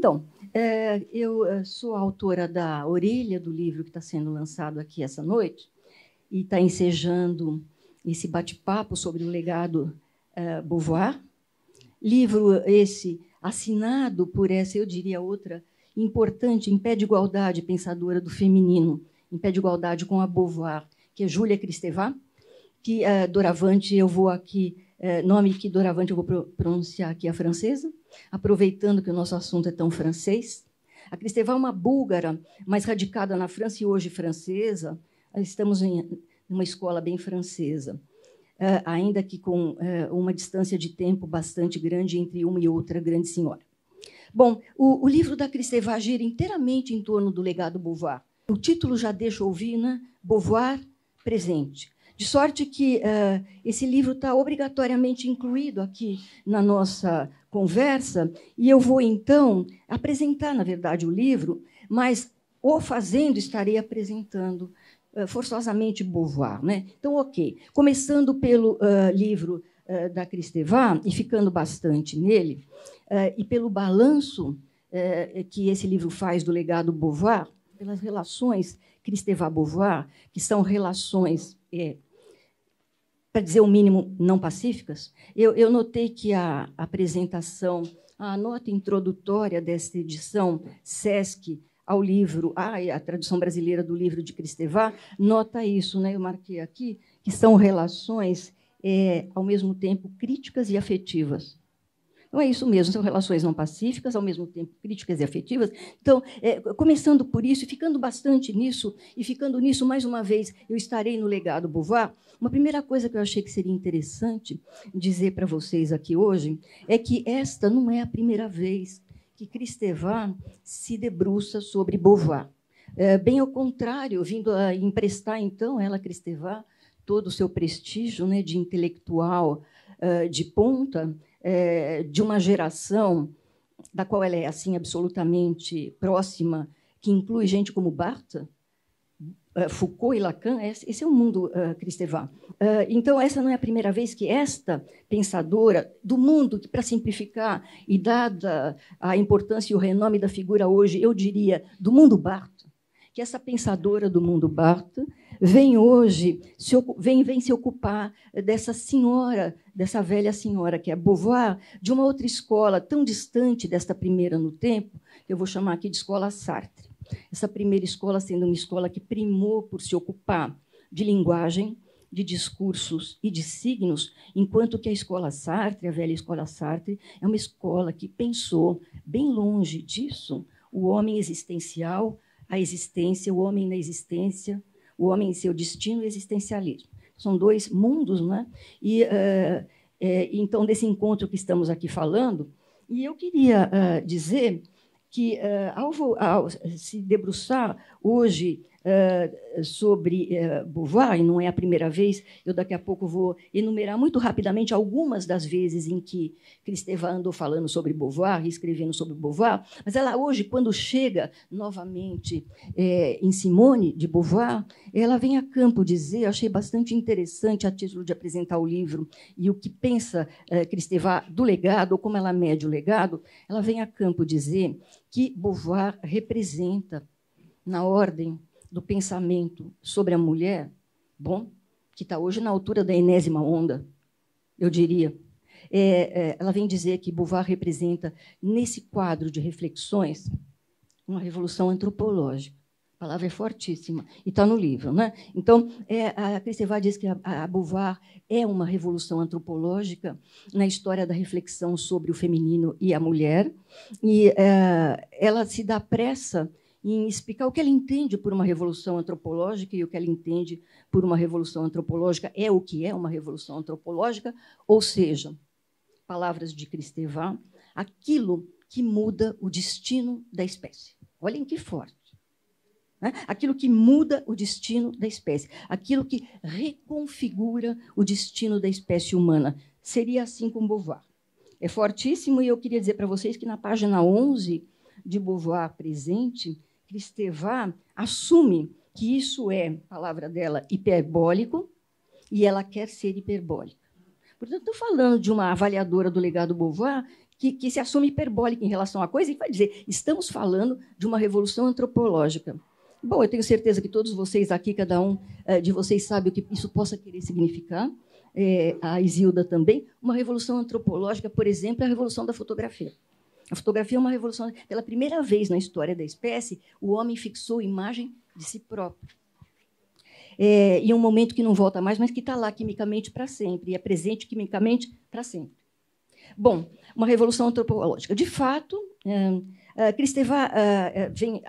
Então, eu sou autora da orelha do livro que está sendo lançado aqui essa noite e está ensejando esse bate-papo sobre o legado Beauvoir. Livro esse assinado por essa, eu diria, outra importante, em pé de igualdade, pensadora do feminino, em pé de igualdade com a Beauvoir, que é Júlia Kristeva, que doravante eu vou aqui, nome que doravante eu vou pronunciar aqui a francesa, aproveitando que o nosso assunto é tão francês. A Kristeva é uma búlgara, mas radicada na França e hoje francesa. Estamos em uma escola bem francesa, ainda que com uma distância de tempo bastante grande entre uma e outra grande senhora. Bom, o livro da Kristeva gira inteiramente em torno do legado Beauvoir. O título já deixa ouvir, né? Beauvoir presente. De sorte que esse livro está obrigatoriamente incluído aqui na nossa conversa, e eu vou, então, apresentar, na verdade, o livro, mas, o fazendo, estarei apresentando forçosamente Beauvoir, né? Então, ok. Começando pelo livro da Kristeva, e ficando bastante nele, e pelo balanço que esse livro faz do legado Beauvoir, pelas relações Kristeva-Beauvoir, que são relações, para dizer o mínimo, não pacíficas. Eu notei que a apresentação, a nota introdutória desta edição SESC ao livro, a tradução brasileira do livro de Kristeva, nota isso, né? Eu marquei aqui, que são relações, ao mesmo tempo, críticas e afetivas. Então, é isso mesmo, são relações não pacíficas, ao mesmo tempo críticas e afetivas. Então, começando por isso, e ficando bastante nisso, e ficando nisso, mais uma vez, eu estarei no legado Beauvoir. Uma primeira coisa que eu achei que seria interessante dizer para vocês aqui hoje é que esta não é a primeira vez que Kristeva se debruça sobre Beauvoir. Bem ao contrário, vindo a emprestar, então, ela, Kristeva, todo o seu prestígio, né, de intelectual de ponta, de uma geração da qual ela é assim absolutamente próxima, que inclui gente como Barthes, Foucault e Lacan. Esse é o mundo Kristeva. Então, essa não é a primeira vez que esta pensadora do mundo, que, para simplificar, e dada a importância e o renome da figura hoje, eu diria, do mundo Barthes, que essa pensadora do mundo Barthes vem hoje vem se ocupar dessa senhora, dessa velha senhora, que é Beauvoir, de uma outra escola tão distante desta primeira no tempo, que eu vou chamar aqui de escola Sartre. Essa primeira escola sendo uma escola que primou por se ocupar de linguagem, de discursos e de signos, enquanto que a escola Sartre, a velha escola Sartre, é uma escola que pensou, bem longe disso, o homem existencial, a existência, o homem na existência, o homem em seu destino e existencialismo. São dois mundos, né? E, então, desse encontro que estamos aqui falando, e eu queria dizer que, ao se debruçar hoje sobre Beauvoir, e não é a primeira vez, eu daqui a pouco vou enumerar muito rapidamente algumas das vezes em que Kristeva andou falando sobre Beauvoir e escrevendo sobre Beauvoir, mas ela hoje, quando chega novamente em Simone de Beauvoir, ela vem a campo dizer, eu achei bastante interessante a título de apresentar o livro e o que pensa Kristeva do legado, ou como ela mede o legado, ela vem a campo dizer que Beauvoir representa, na ordem do pensamento sobre a mulher, bom, que está hoje na altura da enésima onda, eu diria. Ela vem dizer que Beauvoir representa, nesse quadro de reflexões, uma revolução antropológica. A palavra é fortíssima, e está no livro, né? Então, a Kristeva diz que a Beauvoir é uma revolução antropológica na história da reflexão sobre o feminino e a mulher, e ela se dá pressa em explicar o que ela entende por uma revolução antropológica, e o que ela entende por uma revolução antropológica é o que é uma revolução antropológica, ou seja, palavras de Kristeva, aquilo que muda o destino da espécie. Olhem que forte. Né? Aquilo que muda o destino da espécie, aquilo que reconfigura o destino da espécie humana. Seria assim com Beauvoir. É fortíssimo, e eu queria dizer para vocês que na página 11 de Beauvoir presente, Kristeva assume que isso é, palavra dela, hiperbólico, e ela quer ser hiperbólica. Portanto, estou falando de uma avaliadora do legado Beauvoir que se assume hiperbólica em relação à coisa e vai dizer: estamos falando de uma revolução antropológica. Bom, eu tenho certeza que todos vocês aqui, cada um de vocês sabe o que isso possa querer significar. A Isilda também. Uma revolução antropológica, por exemplo, é a revolução da fotografia. A fotografia é uma revolução. Pela primeira vez na história da espécie, o homem fixou imagem de si próprio. E é um momento que não volta mais, mas que está lá quimicamente para sempre, e é presente quimicamente para sempre. Bom, uma revolução antropológica. De fato, Kristeva vem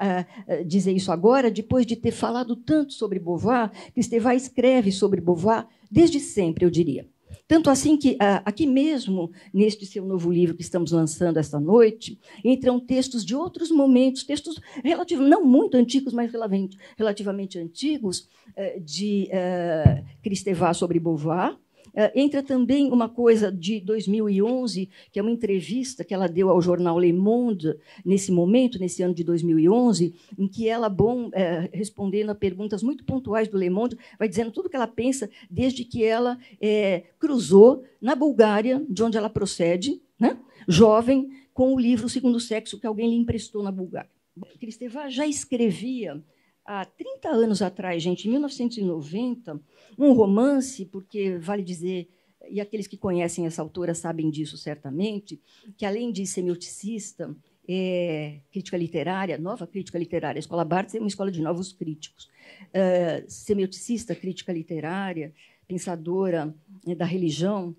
dizer isso agora, depois de ter falado tanto sobre Beauvoir. Kristeva escreve sobre Beauvoir desde sempre, eu diria. Tanto assim que, aqui mesmo, neste seu novo livro que estamos lançando esta noite, entram textos de outros momentos, textos não muito antigos, mas relativamente antigos, de Kristeva sobre Beauvoir. Entra também uma coisa de 2011, que é uma entrevista que ela deu ao jornal Le Monde, nesse momento, nesse ano de 2011, em que ela, respondendo a perguntas muito pontuais do Le Monde, vai dizendo tudo o que ela pensa desde que ela cruzou na Bulgária, de onde ela procede, né, jovem, com o livro O Segundo Sexo, que alguém lhe emprestou na Bulgária. Kristeva já escrevia há 30 anos atrás, gente, em 1990, um romance, porque vale dizer, e aqueles que conhecem essa autora sabem disso certamente, que além de semioticista, crítica literária, nova crítica literária, a Escola Barthes é uma escola de novos críticos, semioticista, crítica literária, pensadora da religião,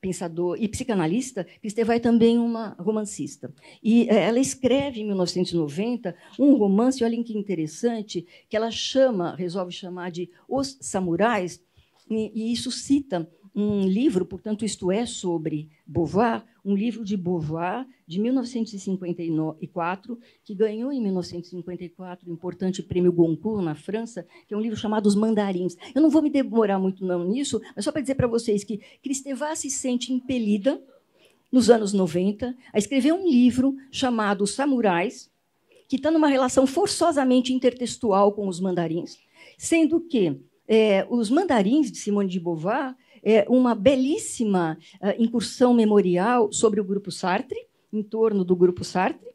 pensador e psicanalista, Kristeva é também uma romancista. E ela escreve, em 1990, um romance, olhem que interessante, que ela resolve chamar de Os Samurais, e isso cita um livro, portanto, isto é, sobre Beauvoir, um livro de Beauvoir, de 1954, que ganhou, em 1954, o importante prêmio Goncourt, na França, que é um livro chamado Os Mandarins. Eu não vou me demorar muito não nisso, mas só para dizer para vocês que Kristeva se sente impelida, nos anos 90, a escrever um livro chamado Os Samurais, que está numa relação forçosamente intertextual com os mandarins, sendo que os mandarins de Simone de Beauvoir uma belíssima incursão memorial sobre o grupo Sartre, em torno do grupo Sartre,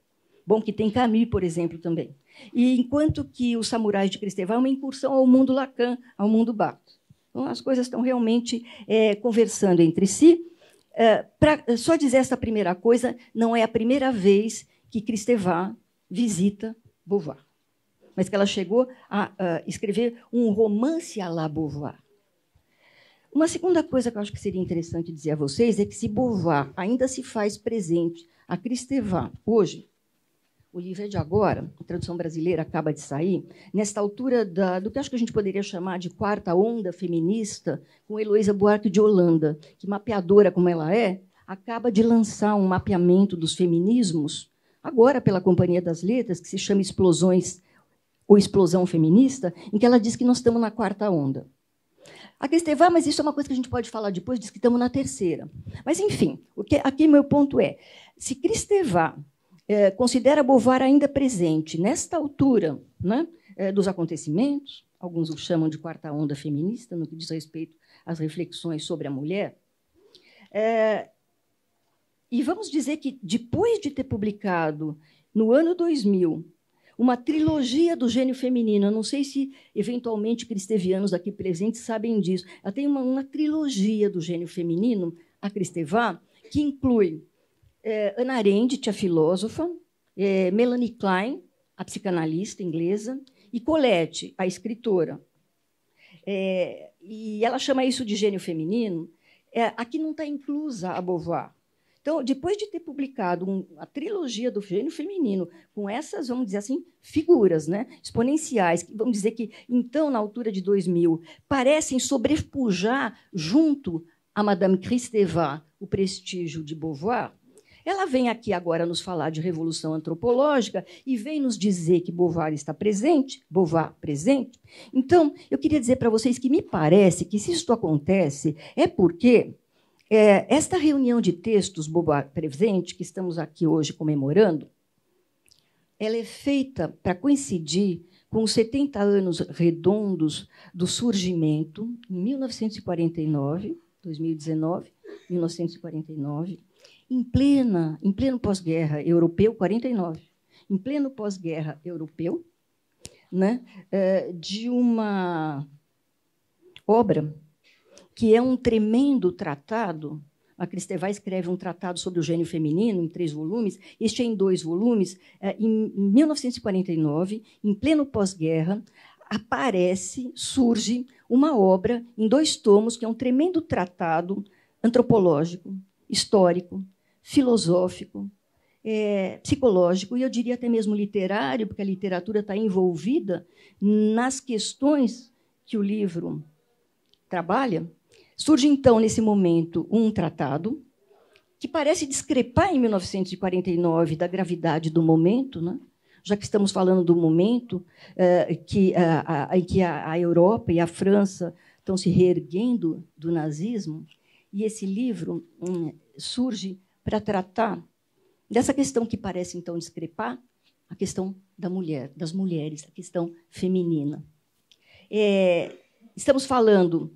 bom, que tem Camus, por exemplo, também. E enquanto que Os Samurais de Kristeva é uma incursão ao mundo Lacan, ao mundo Barthes. Então, as coisas estão realmente conversando entre si. Só dizer esta primeira coisa, não é a primeira vez que Kristeva visita Beauvoir, mas que ela chegou a escrever um romance à la Beauvoir. Uma segunda coisa que eu acho que seria interessante dizer a vocês é que, se Beauvoir ainda se faz presente a Kristeva hoje, o livro é de agora, a tradução brasileira acaba de sair, nesta altura do que acho que a gente poderia chamar de quarta onda feminista, com Heloísa Buarque de Holanda, que, mapeadora como ela acaba de lançar um mapeamento dos feminismos, agora pela Companhia das Letras, que se chama Explosões ou Explosão Feminista, em que ela diz que nós estamos na quarta onda. A Kristeva, mas isso é uma coisa que a gente pode falar depois, diz que estamos na terceira. Mas, enfim, aqui meu ponto é, se Kristeva considera Beauvoir ainda presente nesta altura, né, dos acontecimentos, alguns o chamam de quarta onda feminista, no que diz respeito às reflexões sobre a mulher, e vamos dizer que, depois de ter publicado, no ano 2000, uma trilogia do gênio feminino. Eu não sei se, eventualmente, kristevianos aqui presentes sabem disso. Ela tem uma trilogia do gênio feminino, a Kristeva, que inclui Hannah Arendt, a filósofa, Melanie Klein, a psicanalista inglesa, e Colette, a escritora. E ela chama isso de gênio feminino. Aqui não está inclusa a Beauvoir. Então, depois de ter publicado a trilogia do gênio feminino, com essas, vamos dizer assim, figuras, né, exponenciais, que vamos dizer que, então, na altura de 2000, parecem sobrepujar, junto a Madame Kristeva, o prestígio de Beauvoir, ela vem aqui agora nos falar de revolução antropológica e vem nos dizer que Beauvoir está presente, Beauvoir presente. Então, eu queria dizer para vocês que me parece que, se isto acontece, é porque esta reunião de textos Beauvoir presente, que estamos aqui hoje comemorando, ela é feita para coincidir com os 70 anos redondos do surgimento, em 1949, 2019, 1949, Em pleno pós-guerra europeu, 49, em pleno pós-guerra europeu, né, de uma obra que é um tremendo tratado. A Kristeva escreve um tratado sobre o gênio feminino, em 3 volumes. Este é em 2 volumes. Em 1949, em pleno pós-guerra, surge uma obra em 2 tomos, que é um tremendo tratado antropológico, histórico, filosófico, psicológico, e eu diria até mesmo literário, porque a literatura está envolvida nas questões que o livro trabalha. Surge, então, nesse momento, um tratado que parece discrepar, em 1949, da gravidade do momento, né? Já que estamos falando do momento em que a Europa e a França estão se reerguendo do nazismo, e esse livro surge para tratar dessa questão que parece, então, discrepar, a questão da mulher, das mulheres, a questão feminina. Estamos falando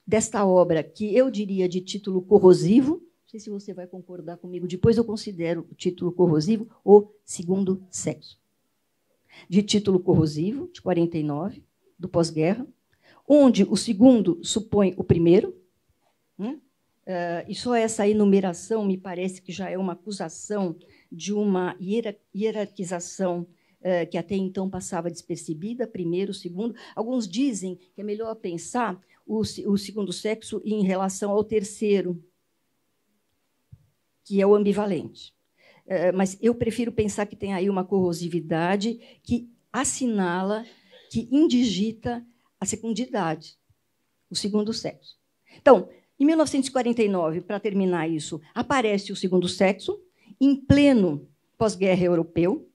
desta obra que eu diria de título corrosivo, não sei se você vai concordar comigo, depois eu considero o título corrosivo O Segundo Sexo. De título corrosivo, de 49, do pós-guerra, onde o segundo supõe o primeiro, né? E só essa enumeração me parece que já é uma acusação de uma hierarquização que até então passava despercebida, primeiro, segundo. Alguns dizem que é melhor pensar o segundo sexo em relação ao terceiro, que é o ambivalente. Mas eu prefiro pensar que tem aí uma corrosividade que assinala, que indigita a fecundidade, o segundo sexo. Então, em 1949, para terminar isso, aparece o segundo sexo, em pleno pós-guerra europeu,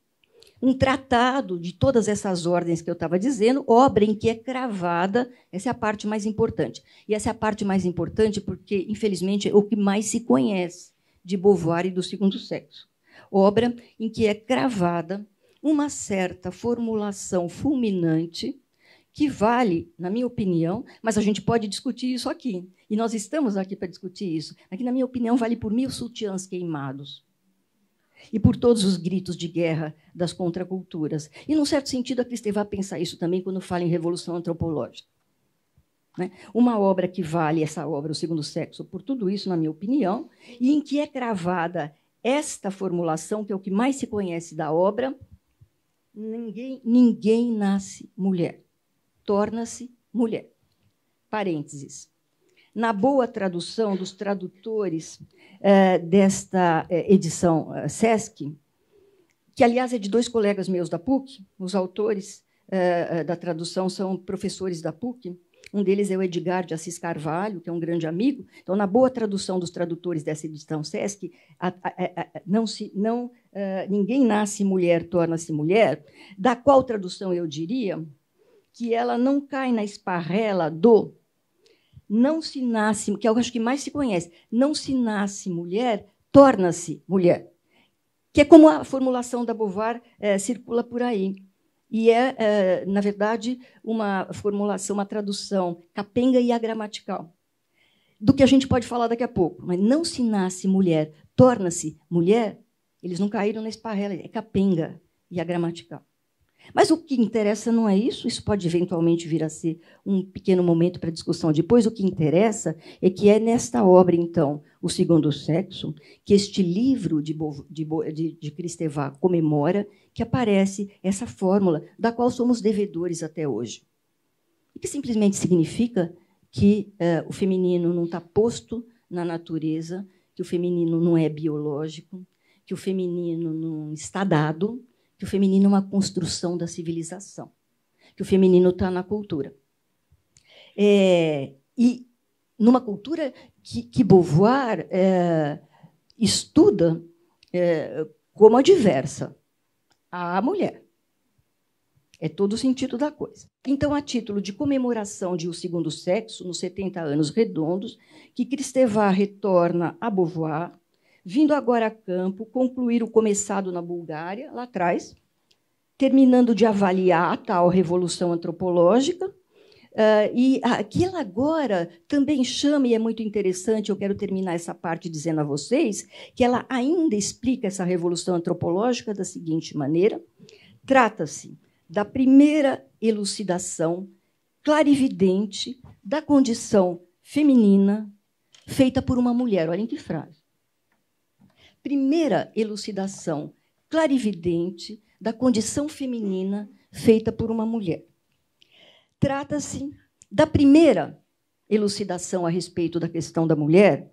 um tratado de todas essas ordens que eu estava dizendo, obra em que é cravada, essa é a parte mais importante. E essa é a parte mais importante porque, infelizmente, é o que mais se conhece de Beauvoir e do segundo sexo. Obra em que é cravada uma certa formulação fulminante que vale, na minha opinião, mas a gente pode discutir isso aqui, e nós estamos aqui para discutir isso, aqui, na minha opinião, vale por 1000 sutiãs queimados e por todos os gritos de guerra das contraculturas. E, num certo sentido, a Kristeva pensa isso também quando fala em revolução antropológica. Né? Uma obra que vale, essa obra, O Segundo Sexo, por tudo isso, na minha opinião, e em que é cravada esta formulação, que é o que mais se conhece da obra: ninguém nasce mulher, torna-se mulher. Parênteses. Na boa tradução dos tradutores desta edição Sesc, que, aliás, é de 2 colegas meus da PUC, os autores da tradução são professores da PUC, um deles é o Edgar de Assis Carvalho, que é um grande amigo. Então, na boa tradução dos tradutores dessa edição Sesc, ninguém nasce mulher, torna-se mulher, da qual tradução eu diria que ela não cai na esparrela do não se nasce, que é o que eu acho que mais se conhece, não se nasce mulher, torna-se mulher, que é como a formulação da Beauvoir circula por aí. E na verdade, uma formulação, uma tradução capenga e agramatical, do que a gente pode falar daqui a pouco. Mas não se nasce mulher, torna-se mulher, eles não caíram na esparrela, é capenga e agramatical. Mas o que interessa não é isso, isso pode eventualmente vir a ser um pequeno momento para discussão depois. O que interessa é que é nesta obra, então, O Segundo Sexo, que este livro de Kristeva comemora, que aparece essa fórmula da qual somos devedores até hoje. E que simplesmente significa que o feminino não está posto na natureza, que o feminino não é biológico, que o feminino não está dado, que o feminino é uma construção da civilização, que o feminino está na cultura. E numa cultura que Beauvoir estuda como adversa à mulher. É todo o sentido da coisa. Então, a título de comemoração de O Segundo Sexo, nos 70 anos redondos, que Kristeva retorna a Beauvoir, vindo agora a campo, concluir o começado na Bulgária, lá atrás, terminando de avaliar a tal revolução antropológica, E aquilo agora também chama, e é muito interessante, eu quero terminar essa parte dizendo a vocês, que ela ainda explica essa revolução antropológica da seguinte maneira: trata-se da primeira elucidação clarividente da condição feminina feita por uma mulher. Olhem que frase. Primeira elucidação clarividente da condição feminina feita por uma mulher. Trata-se da primeira elucidação a respeito da questão da mulher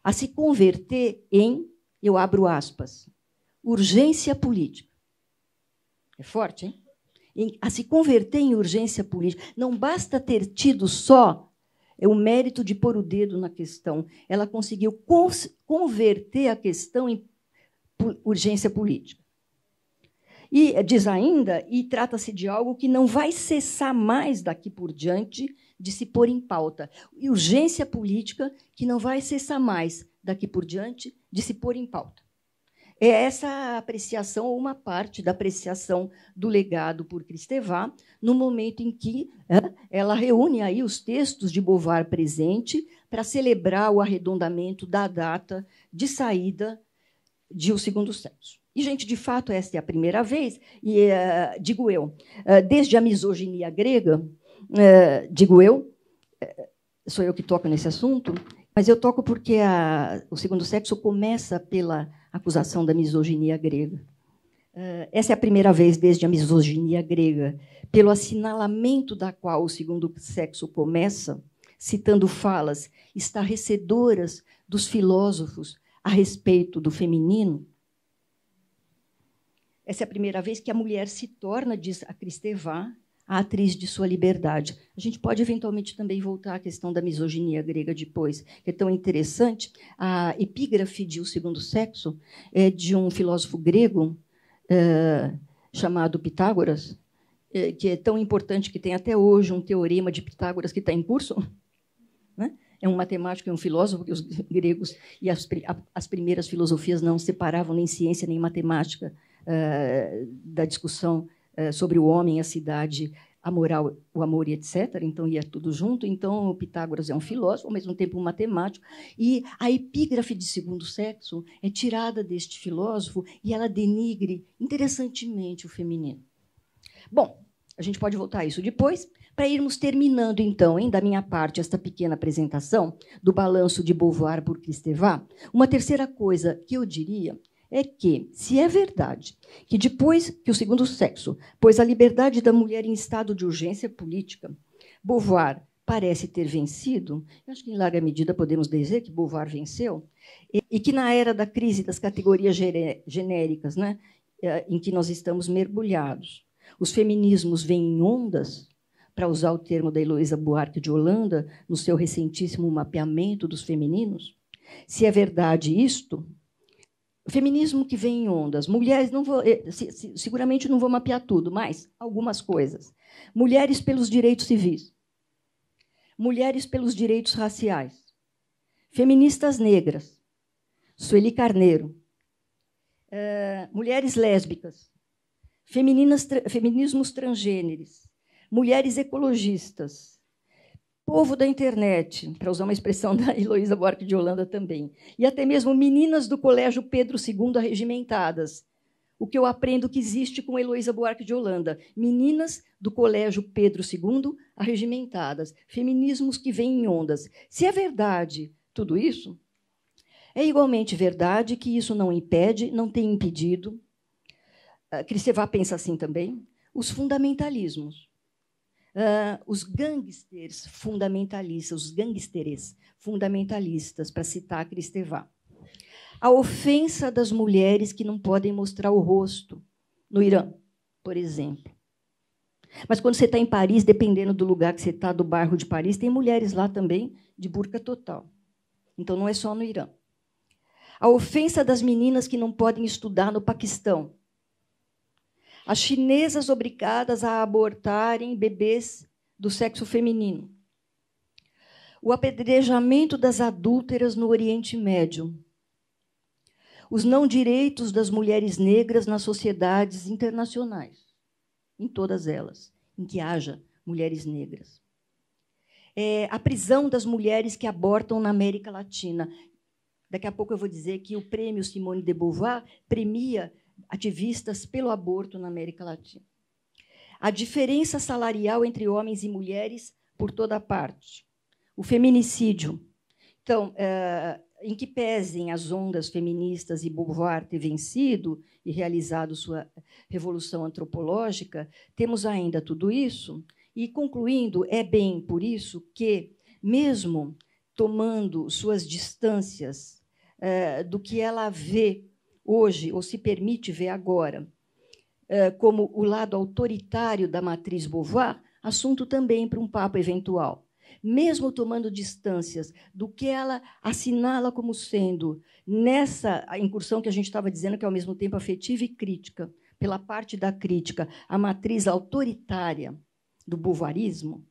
a se converter em, eu abro aspas, urgência política. É forte, hein? A se converter em urgência política. Não basta ter tido só o mérito de pôr o dedo na questão. Ela conseguiu converter a questão em urgência política. E diz ainda, e trata-se de algo que não vai cessar mais daqui por diante de se pôr em pauta. E urgência política que não vai cessar mais daqui por diante de se pôr em pauta. É essa apreciação, ou uma parte da apreciação do legado por Kristeva, no momento em que ela reúne aí os textos de Beauvoir presente para celebrar o arredondamento da data de saída de O Segundo Sexo. E, gente, de fato, esta é a primeira vez, e digo eu, desde a misoginia grega, digo eu, sou eu que toco nesse assunto, mas eu toco porque O Segundo Sexo começa pela acusação da misoginia grega. Essa é a primeira vez desde a misoginia grega, pelo assinalamento da qual O Segundo Sexo começa, citando falas estarrecedoras dos filósofos a respeito do feminino. Essa é a primeira vez que a mulher se torna, diz a Kristeva, a atriz de sua liberdade. A gente pode, eventualmente, também voltar à questão da misoginia grega depois, que é tão interessante. A epígrafe de O Segundo Sexo é de um filósofo grego chamado Pitágoras, que é tão importante que tem até hoje um teorema de Pitágoras que está em curso. Né? É um matemático e um filósofo, que os gregos e as primeiras filosofias não separavam nem ciência nem matemática da discussão sobre o homem, a cidade, a moral, o amor e etc. Então, ia tudo junto. Então, o Pitágoras é um filósofo, ao mesmo tempo um matemático. E a epígrafe de Segundo Sexo é tirada deste filósofo e ela denigre, interessantemente, o feminino. Bom, a gente pode voltar a isso depois, para irmos terminando, então, da minha parte, esta pequena apresentação do balanço de Beauvoir por Kristeva. Uma terceira coisa que eu diria é que, se é verdade que depois que O Segundo Sexo pôs a liberdade da mulher em estado de urgência política, Beauvoir parece ter vencido, eu acho que, em larga medida, podemos dizer que Beauvoir venceu, e que, na era da crise das categorias genéricas, né, em que nós estamos mergulhados, os feminismos vêm em ondas, para usar o termo da Heloísa Buarque de Holanda, no seu recentíssimo mapeamento dos femininos, se é verdade isto, o feminismo que vem em ondas, mulheres, não vou, seguramente não vou mapear tudo, mas algumas coisas. Mulheres pelos direitos civis, mulheres pelos direitos raciais, feministas negras, Sueli Carneiro, mulheres lésbicas, feminismos transgêneros, mulheres ecologistas, povo da internet, para usar uma expressão da Heloísa Buarque de Holanda também, e até mesmo meninas do Colégio Pedro II arregimentadas. O que eu aprendo que existe com Heloísa Buarque de Holanda. Meninas do Colégio Pedro II arregimentadas. Feminismos que vêm em ondas. Se é verdade tudo isso, é igualmente verdade que isso não impede, não tem impedido, Kristeva pensa assim também, os fundamentalismos. Os gangsters fundamentalistas, os gangsteres fundamentalistas, para citar Kristeva. A ofensa das mulheres que não podem mostrar o rosto, no Irã, por exemplo. Mas quando você está em Paris, dependendo do lugar que você está, do bairro de Paris, tem mulheres lá também de burca total. Então, não é só no Irã. A ofensa das meninas que não podem estudar no Paquistão. As chinesas obrigadas a abortarem bebês do sexo feminino. O apedrejamento das adúlteras no Oriente Médio. Os não direitos das mulheres negras nas sociedades internacionais, em todas elas, em que haja mulheres negras. a prisão das mulheres que abortam na América Latina. Daqui a pouco eu vou dizer que o prêmio Simone de Beauvoir premia ativistas pelo aborto na América Latina. A diferença salarial entre homens e mulheres por toda parte. O feminicídio. Então, em que pesem as ondas feministas e Beauvoir ter vencido e realizado sua revolução antropológica, temos ainda tudo isso. E, concluindo, é bem por isso que, mesmo tomando suas distâncias do que ela vê hoje, ou se permite ver agora, como o lado autoritário da matriz Beauvoir, assunto também para um papo eventual. Mesmo tomando distâncias do que ela assinala como sendo, nessa incursão que a gente estava dizendo, que é ao mesmo tempo afetiva e crítica, pela parte da crítica, a matriz autoritária do beauvoirismo,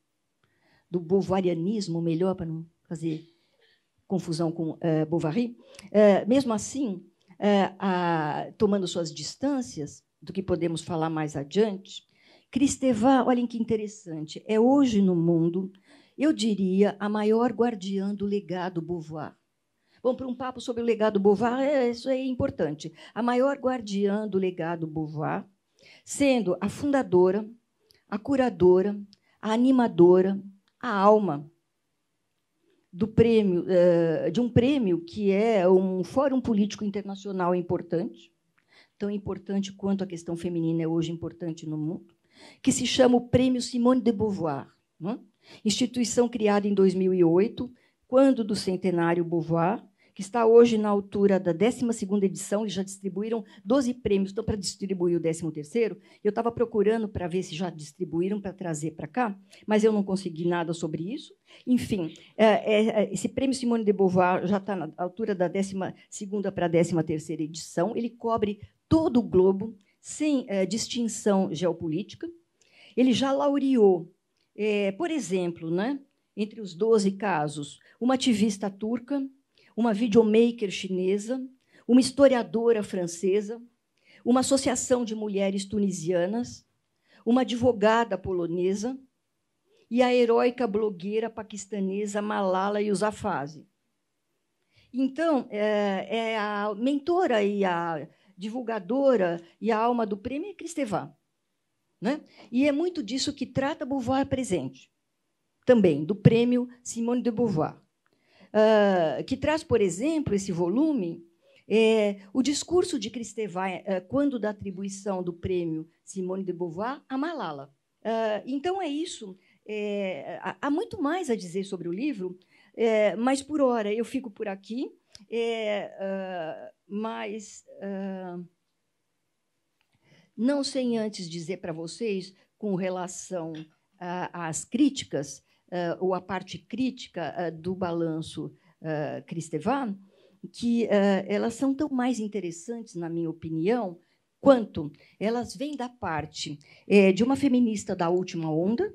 do beauvoirianismo, melhor, para não fazer confusão com Bovary, mesmo assim, tomando suas distâncias, do que podemos falar mais adiante, Kristeva, olhem que interessante, é hoje no mundo, eu diria, a maior guardiã do legado Beauvoir. Bom, para um papo sobre o legado Beauvoir, isso é importante. A maior guardiã do legado Beauvoir, sendo a fundadora, a curadora, a animadora, a alma do prêmio, de um prêmio que é um fórum político internacional importante, tão importante quanto a questão feminina é hoje importante no mundo, que se chama o Prêmio Simone de Beauvoir, né? Instituição criada em 2008, quando do centenário Beauvoir, que está hoje na altura da 12ª edição, eles já distribuíram 12 prêmios, estão para distribuir o 13º. Eu estava procurando para ver se já distribuíram para trazer para cá, mas eu não consegui nada sobre isso. Enfim, esse prêmio Simone de Beauvoir já está na altura da 12ª para a 13ª edição, ele cobre todo o globo, sem distinção geopolítica. Ele já laureou, por exemplo, né, entre os 12 casos, uma ativista turca, uma videomaker chinesa, uma historiadora francesa, uma associação de mulheres tunisianas, uma advogada polonesa e a heróica blogueira paquistanesa Malala Yousafzai. Então, é a mentora e a divulgadora e a alma do prêmio é Kristeva, né? E é muito disso que trata Beauvoir presente, também, do prêmio Simone de Beauvoir. Que traz, por exemplo, esse volume, o discurso de Kristeva quando da atribuição do prêmio Simone de Beauvoir a Malala. Então, é isso. Há muito mais a dizer sobre o livro, mas, por hora, eu fico por aqui. Mas não sem antes dizer para vocês, com relação às críticas, ou a parte crítica do balanço Kristeva, que elas são tão mais interessantes, na minha opinião, quanto elas vêm da parte de uma feminista da última onda,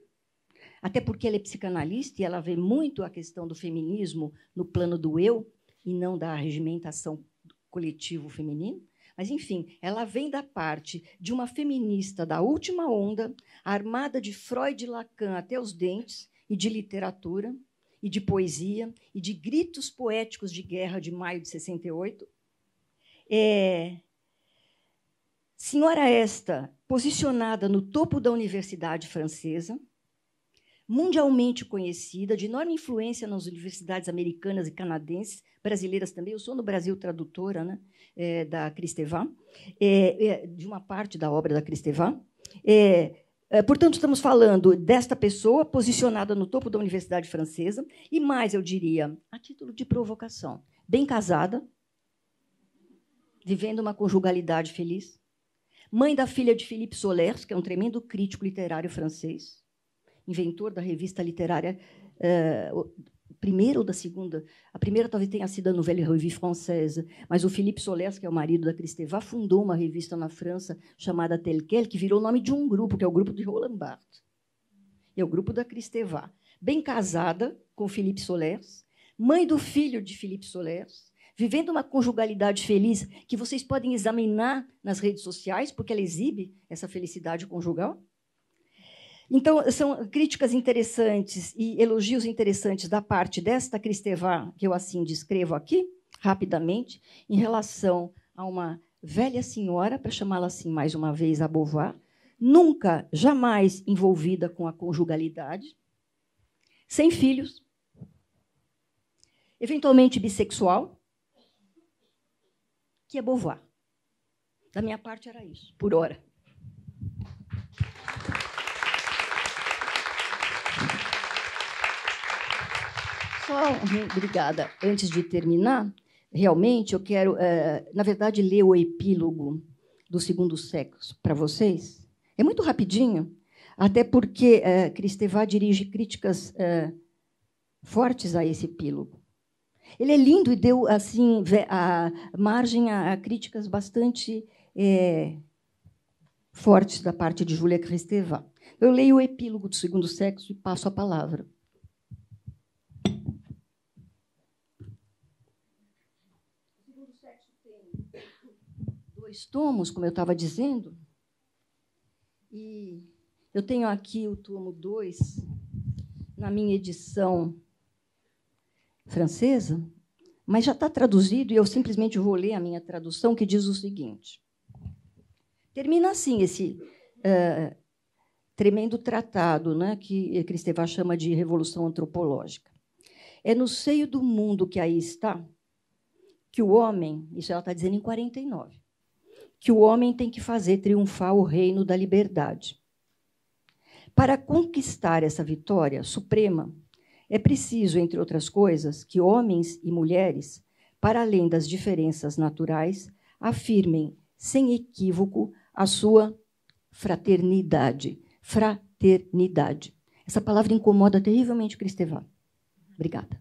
até porque ela é psicanalista e ela vê muito a questão do feminismo no plano do eu e não da regimentação coletivo feminino. Mas, enfim, ela vem da parte de uma feminista da última onda, armada de Freud e Lacan até os dentes, e de literatura, e de poesia, e de gritos poéticos de guerra de maio de 68. Senhora esta, posicionada no topo da universidade francesa, mundialmente conhecida, de enorme influência nas universidades americanas e canadenses, brasileiras também. Eu sou no Brasil tradutora, né, da Kristeva, de uma parte da obra da Kristeva. Portanto, estamos falando desta pessoa posicionada no topo da universidade francesa, e mais, eu diria, a título de provocação, bem casada, vivendo uma conjugalidade feliz, mãe da filha de Philippe Solers, que é um tremendo crítico literário francês, inventor da revista literária, primeira ou da segunda? A primeira talvez tenha sido a Nouvelle Revue Française, mas o Philippe Solers, que é o marido da Kristeva, fundou uma revista na França chamada Tel Quel, que virou o nome de um grupo, que é o grupo de Roland Barthes. É o grupo da Kristeva. Bem casada com Philippe Solers, mãe do filho de Philippe Solers, vivendo uma conjugalidade feliz que vocês podem examinar nas redes sociais, porque ela exibe essa felicidade conjugal. Então, são críticas interessantes e elogios interessantes da parte desta Kristeva, que eu assim descrevo aqui, rapidamente, em relação a uma velha senhora, para chamá-la assim mais uma vez, a Beauvoir, nunca, jamais envolvida com a conjugalidade, sem filhos, eventualmente bissexual, que é Beauvoir. Da minha parte era isso, por hora. Obrigada. Antes de terminar, realmente eu quero, na verdade, ler o epílogo do Segundo Sexo para vocês. É muito rapidinho, até porque Kristeva dirige críticas fortes a esse epílogo. Ele é lindo e deu assim a margem a críticas bastante fortes da parte de Julia Kristeva. Eu leio o epílogo do Segundo Sexo e passo a palavra. Tomos, como eu estava dizendo, e eu tenho aqui o tomo 2, na minha edição francesa, mas já está traduzido, e eu simplesmente vou ler a minha tradução, que diz o seguinte. Termina assim esse tremendo tratado, né, que Kristeva chama de revolução antropológica. É no seio do mundo que aí está que o homem, isso ela está dizendo em 49, que o homem tem que fazer triunfar o reino da liberdade. Para conquistar essa vitória suprema, é preciso, entre outras coisas, que homens e mulheres, para além das diferenças naturais, afirmem, sem equívoco, a sua fraternidade. Fraternidade. Essa palavra incomoda terrivelmente Kristeva. Obrigada.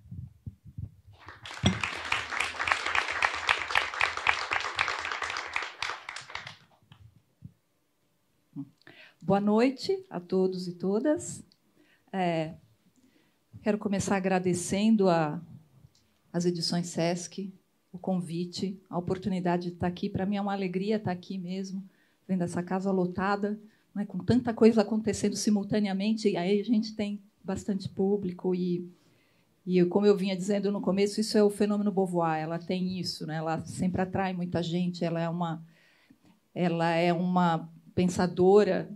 Boa noite a todos e todas. Quero começar agradecendo às edições Sesc, o convite, a oportunidade de estar aqui. Para mim é uma alegria estar aqui mesmo, vendo essa casa lotada, né, com tanta coisa acontecendo simultaneamente, e aí a gente tem bastante público. E como eu vinha dizendo no começo, isso é o fenômeno Beauvoir, ela tem isso, né, ela sempre atrai muita gente, ela é uma pensadora,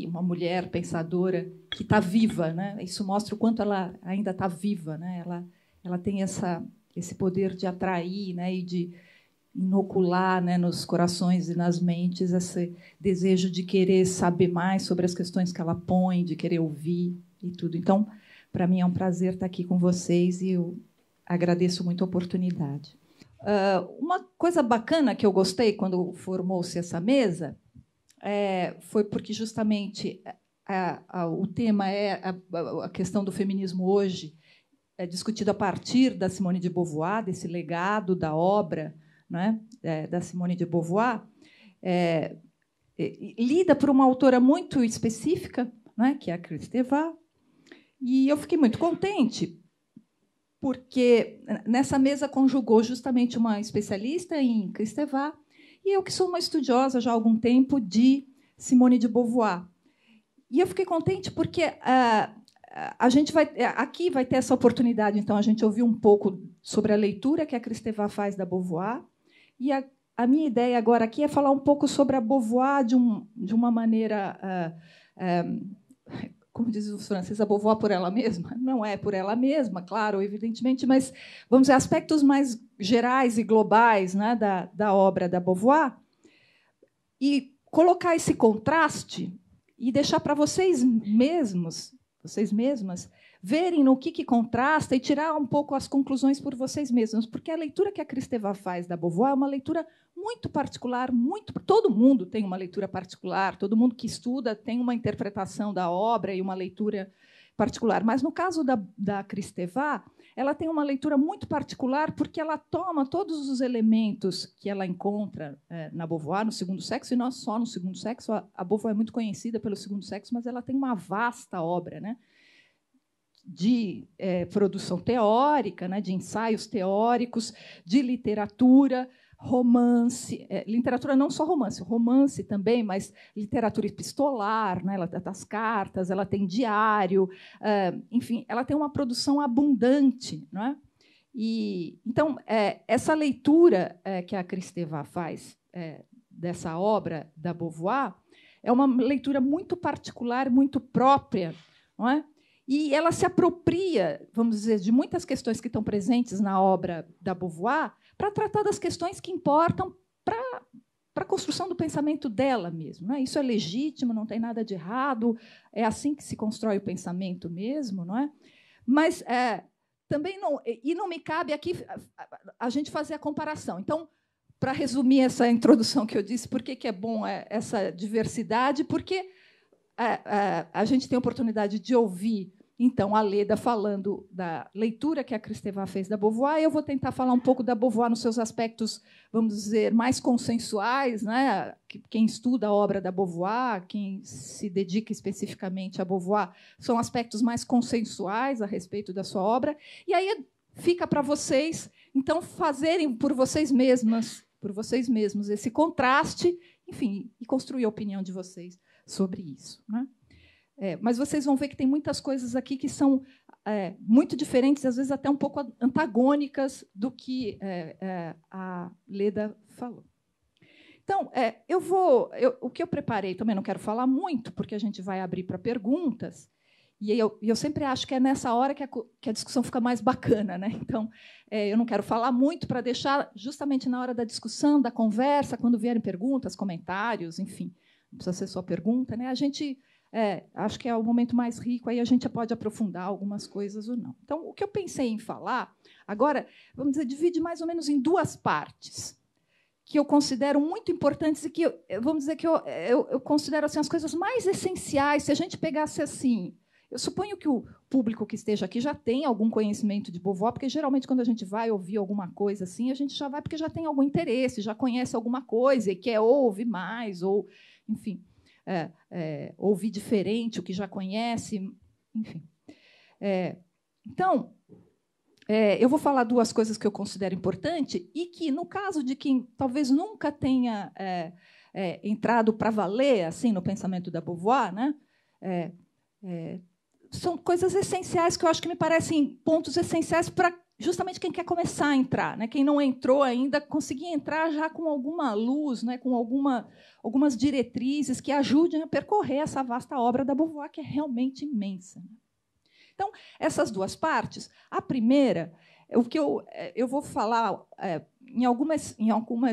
uma mulher pensadora que está viva, né? Isso mostra o quanto ela ainda está viva, né? Ela tem esse poder de atrair, né? E de inocular, né, nos corações e nas mentes esse desejo de querer saber mais sobre as questões que ela põe, de querer ouvir e tudo. Então, para mim é um prazer estar aqui com vocês e eu agradeço muito a oportunidade. Uma coisa bacana que eu gostei quando formou-se essa mesa foi porque justamente o tema é a questão do feminismo hoje, discutido a partir da Simone de Beauvoir, desse legado da obra, né, da Simone de Beauvoir, lida por uma autora muito específica, né, que é a Kristeva, e eu fiquei muito contente, porque nessa mesa conjugou justamente uma especialista em Kristeva e eu que sou uma estudiosa já há algum tempo de Simone de Beauvoir. E eu fiquei contente porque a gente aqui vai ter essa oportunidade, então, a gente ouvir um pouco sobre a leitura que a Kristeva faz da Beauvoir. E a minha ideia agora aqui é falar um pouco sobre a Beauvoir de uma maneira... como dizem os franceses, a Beauvoir por ela mesma? Não é por ela mesma, claro, evidentemente, mas, vamos dizer, aspectos mais gerais e globais, né, da obra da Beauvoir, e colocar esse contraste e deixar para vocês mesmos, vocês mesmas, verem no que contrasta e tirar um pouco as conclusões por vocês mesmos, porque a leitura que a Kristeva faz da Beauvoir é uma leitura muito particular, todo mundo tem uma leitura particular, todo mundo que estuda tem uma interpretação da obra e uma leitura particular. Mas, no caso da Kristeva, ela tem uma leitura muito particular porque ela toma todos os elementos que ela encontra na Beauvoir, no Segundo Sexo, e não só no Segundo Sexo. A Beauvoir é muito conhecida pelo Segundo Sexo, mas ela tem uma vasta obra, né, de produção teórica, né, de ensaios teóricos, de literatura, romance, literatura não só romance, romance também, mas literatura epistolar, né, ela tem as cartas, ela tem diário, enfim, ela tem uma produção abundante, não é? E então essa leitura que a Kristeva faz dessa obra da Beauvoir é uma leitura muito particular, muito própria, não é? E ela se apropria, vamos dizer, de muitas questões que estão presentes na obra da Beauvoir para tratar das questões que importam para a construção do pensamento dela mesmo. Não é? Isso é legítimo, não tem nada de errado, é assim que se constrói o pensamento mesmo, não é? Mas também não me cabe aqui a gente fazer a comparação. Então, para resumir essa introdução que eu disse, por que é bom essa diversidade? Porque a gente tem a oportunidade de ouvir, então, a Leda falando da leitura que a Kristeva fez da Beauvoir, e eu vou tentar falar um pouco da Beauvoir nos seus aspectos, vamos dizer, mais consensuais, né? Quem estuda a obra da Beauvoir, quem se dedica especificamente a Beauvoir, são aspectos mais consensuais a respeito da sua obra, e aí fica para vocês, então, fazerem por vocês mesmos esse contraste, enfim, e construir a opinião de vocês sobre isso, né? Mas vocês vão ver que tem muitas coisas aqui que são muito diferentes, às vezes até um pouco antagônicas do que a Leda falou. Então, o que eu preparei, também não quero falar muito, porque a gente vai abrir para perguntas, e eu sempre acho que é nessa hora que a discussão fica mais bacana, né? Então, eu não quero falar muito para deixar justamente na hora da discussão, da conversa, quando vierem perguntas, comentários, enfim, não precisa ser só pergunta, né? A gente acho que é o momento mais rico, aí a gente pode aprofundar algumas coisas ou não. Então, o que eu pensei em falar, agora, vamos dizer, divide mais ou menos em duas partes, que eu considero muito importantes e que, vamos dizer, que eu considero assim, as coisas mais essenciais. Se a gente pegasse assim, eu suponho que o público que esteja aqui já tem algum conhecimento de Beauvoir, porque, geralmente, quando a gente vai ouvir alguma coisa assim, a gente já vai porque já tem algum interesse, já conhece alguma coisa e quer ouvir mais, ou, enfim... ouvir diferente o que já conhece, enfim. Então, eu vou falar duas coisas que eu considero importantes e que, no caso de quem talvez nunca tenha entrado para valer assim no pensamento da Beauvoir, né, são coisas essenciais que eu acho que me parecem pontos essenciais para justamente quem quer começar a entrar, né? Quem não entrou ainda, conseguir entrar já com alguma luz, né? Com algumas diretrizes que ajudem a percorrer essa vasta obra da Beauvoir, que é realmente imensa. Então, essas duas partes. A primeira, o que eu vou falar, em algumas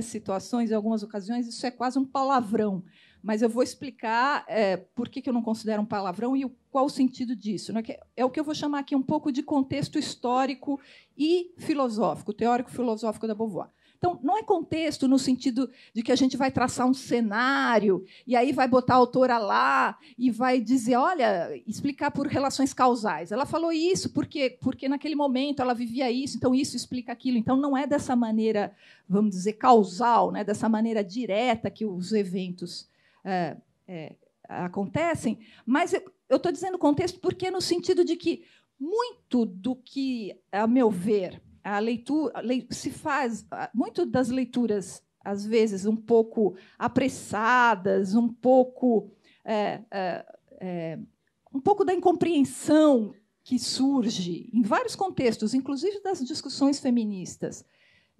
situações, em algumas ocasiões, isso é quase um palavrão, mas eu vou explicar por que eu não considero um palavrão e qual o sentido disso, né? É o que eu vou chamar aqui um pouco de contexto histórico e filosófico, teórico-filosófico da Beauvoir. Então, não é contexto no sentido de que a gente vai traçar um cenário e aí vai botar a autora lá e vai dizer, olha, explicar por relações causais. Ela falou isso porque naquele momento ela vivia isso, então isso explica aquilo. Então, não é dessa maneira, vamos dizer, causal, né? Dessa maneira direta que os eventos acontecem, mas eu estou dizendo contexto porque no sentido de que muito do que, a meu ver, a leitura se faz, muito das leituras, às vezes, um pouco apressadas, um pouco da incompreensão que surge em vários contextos, inclusive das discussões feministas,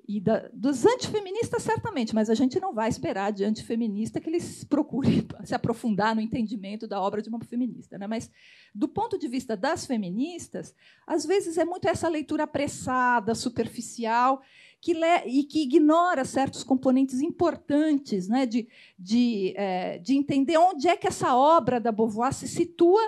e dos antifeministas, certamente, mas a gente não vai esperar de antifeminista que eles procurem se aprofundar no entendimento da obra de uma feminista, né? Mas, do ponto de vista das feministas, às vezes é muito essa leitura apressada, superficial, e que ignora certos componentes importantes, né? de entender onde é que essa obra da Beauvoir se situa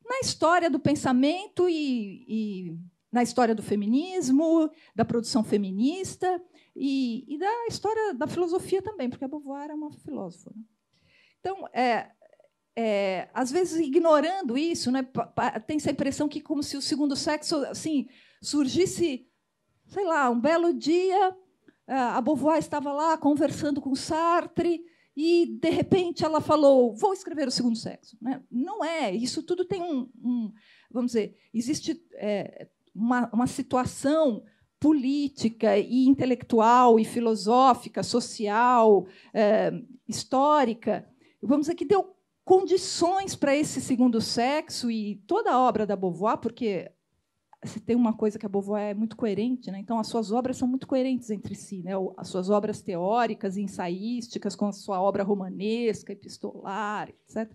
na história do pensamento e na história do feminismo, da produção feminista e da história da filosofia também, porque a Beauvoir é uma filósofa, né? Então, às vezes, ignorando isso, né, tem essa impressão que, como se o segundo sexo assim, surgisse, sei lá, um belo dia, a Beauvoir estava lá conversando com Sartre e, de repente, ela falou, vou escrever o segundo sexo, né? Não é. Isso tudo tem vamos dizer, existe uma situação política e intelectual e filosófica, social, histórica, vamos dizer, que deu condições para esse segundo sexo, e toda a obra da Beauvoir, porque se tem uma coisa que a Beauvoir é muito coerente, né? Então as suas obras são muito coerentes entre si, né? As suas obras teóricas e ensaísticas com a sua obra romanesca, epistolar, etc.,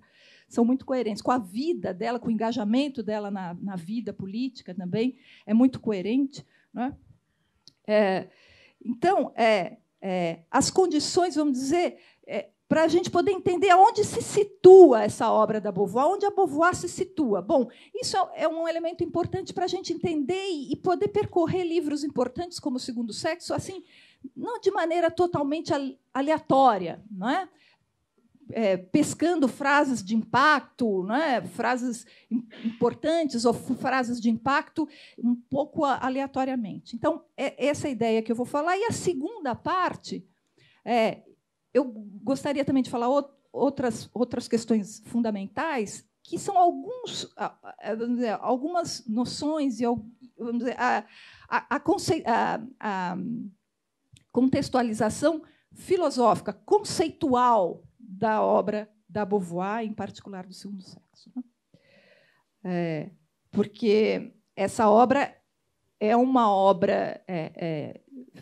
são muito coerentes com a vida dela, com o engajamento dela na vida política também, é muito coerente, né? Então, as condições, vamos dizer, para a gente poder entender aonde se situa essa obra da Beauvoir, onde a Beauvoir se situa. Bom, isso é um elemento importante para a gente entender e poder percorrer livros importantes como O Segundo Sexo, assim, não de maneira totalmente aleatória, não é? Pescando frases de impacto, não é? Frases importantes ou frases de impacto um pouco aleatoriamente. Então, essa é a ideia que eu vou falar. E a segunda parte, eu gostaria também de falar outras questões fundamentais, que são algumas noções e, vamos dizer, a contextualização filosófica, conceitual da obra da Beauvoir, em particular do Segundo Sexo, né? Porque essa obra é uma obra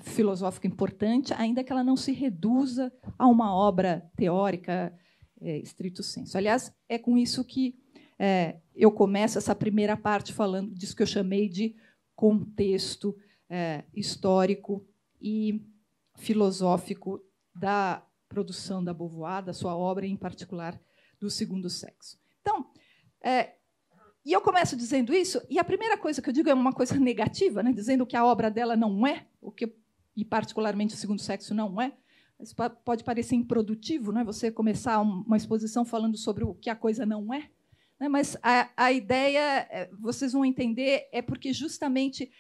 filosófica importante, ainda que ela não se reduza a uma obra teórica stricto sensu. Aliás, é com isso que eu começo essa primeira parte falando disso que eu chamei de contexto histórico e filosófico da produção da Beauvoir, da sua obra, em particular do Segundo Sexo. Então, e eu começo dizendo isso, e a primeira coisa que eu digo é uma coisa negativa, né, dizendo que a obra dela não é, e particularmente o Segundo Sexo não é. Isso pode parecer improdutivo, né, você começar uma exposição falando sobre o que a coisa não é, né, mas a ideia, vocês vão entender, é porque justamente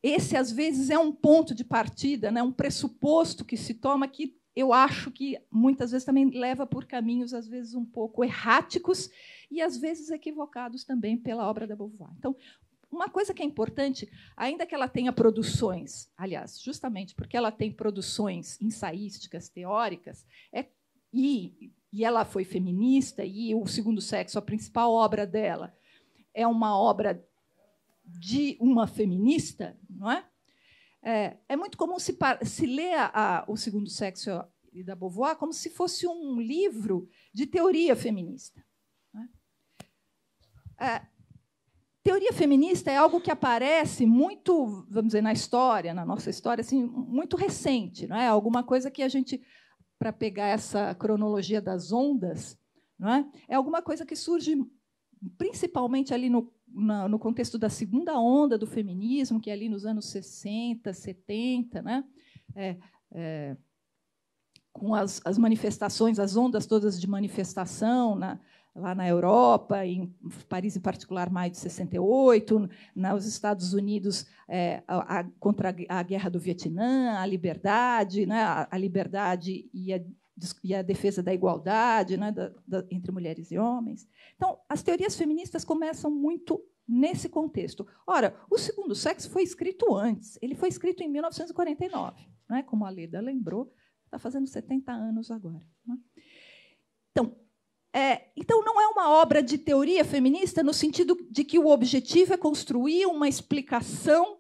esse, às vezes, é um ponto de partida, né, um pressuposto que se toma que eu acho que muitas vezes também leva por caminhos, às vezes, um pouco erráticos e, às vezes, equivocados também pela obra da Beauvoir. Então, uma coisa que é importante, ainda que ela tenha produções, aliás, justamente porque ela tem produções ensaísticas, teóricas, e ela foi feminista, e O Segundo Sexo, a principal obra dela, é uma obra de uma feminista, não é? É muito comum se ler O Segundo Sexo da Beauvoir como se fosse um livro de teoria feminista. Teoria feminista é algo que aparece muito, vamos dizer, na história, na nossa história, assim, muito recente, não é? Alguma coisa que a gente, para pegar essa cronologia das ondas, não é? É alguma coisa que surge principalmente ali no contexto da segunda onda do feminismo, que é ali nos anos 60, 70, né? Com as manifestações, as ondas todas de manifestação lá na Europa, em Paris, em particular, maio de 68, nos Estados Unidos, contra a guerra do Vietnã, a liberdade, né? A liberdade e a defesa da igualdade, né? Entre mulheres e homens. Então, as teorias feministas começam muito nesse contexto. Ora, O Segundo Sexo foi escrito antes. Ele foi escrito em 1949, né? Como a Leda lembrou, está fazendo 70 anos agora, né? Então, não é uma obra de teoria feminista no sentido de que o objetivo é construir uma explicação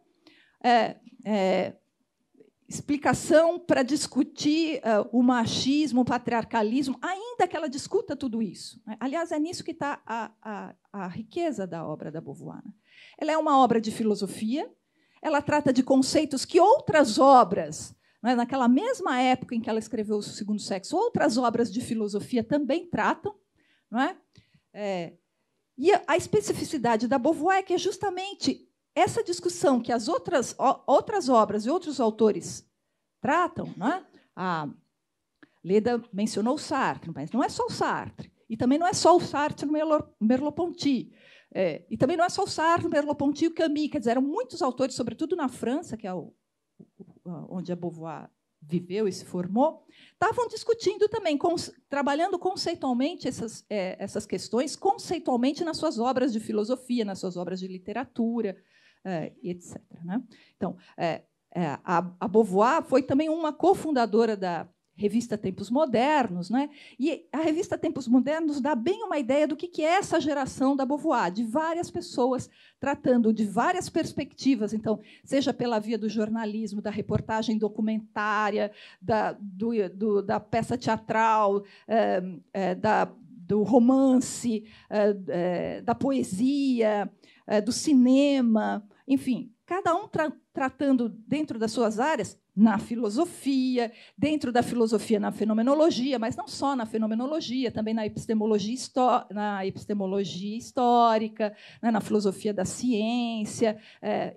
para discutir o machismo, o patriarcalismo, ainda que ela discuta tudo isso, né? Aliás, é nisso que está a riqueza da obra da Beauvoir. Ela é uma obra de filosofia, ela trata de conceitos que outras obras, né, naquela mesma época em que ela escreveu O Segundo Sexo, outras obras de filosofia também tratam, não é? E a especificidade da Beauvoir é que é justamente essa discussão que as outras obras e outros autores tratam, né? A Leda mencionou o Sartre, mas não é só o Sartre. E também não é só o Sartre no Merleau-Ponty. E também não é só o Sartre, o Merleau-Ponty e o Camus. Quer dizer, eram muitos autores, sobretudo na França, que é onde a Beauvoir viveu e se formou, estavam discutindo também, trabalhando conceitualmente essas questões, conceitualmente nas suas obras de filosofia, nas suas obras de literatura, etc. Né? Então, a Beauvoir foi também uma cofundadora da revista Tempos Modernos, né? E a revista Tempos Modernos dá bem uma ideia do que é essa geração da Beauvoir, de várias pessoas tratando de várias perspectivas, então, seja pela via do jornalismo, da reportagem documentária, da peça teatral, do romance, da poesia, do cinema, enfim, cada um tratando dentro das suas áreas, na filosofia, dentro da filosofia, na fenomenologia, mas não só na fenomenologia, também na epistemologia histórica, né, na filosofia da ciência,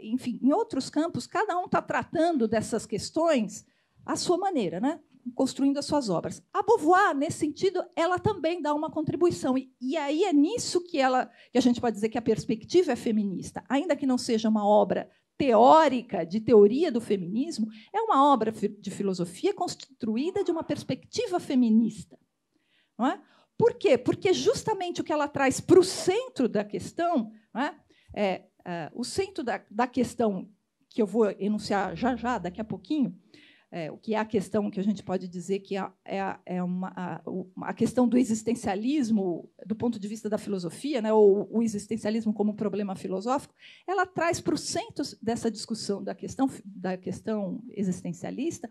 enfim, em outros campos, cada um está tratando dessas questões à sua maneira, né, construindo as suas obras. A Beauvoir, nesse sentido, ela também dá uma contribuição, e aí é nisso que a gente pode dizer que a perspectiva é feminista, ainda que não seja uma obra teórica, de teoria do feminismo, é uma obra de filosofia construída de uma perspectiva feminista. Não é? Por quê? Porque justamente o que ela traz para o centro da questão, não é? O centro da questão que eu vou enunciar já, daqui a pouquinho, o que é a questão que a gente pode dizer que a questão do existencialismo, do ponto de vista da filosofia, né, ou o existencialismo como problema filosófico, ela traz para o centro dessa discussão da questão existencialista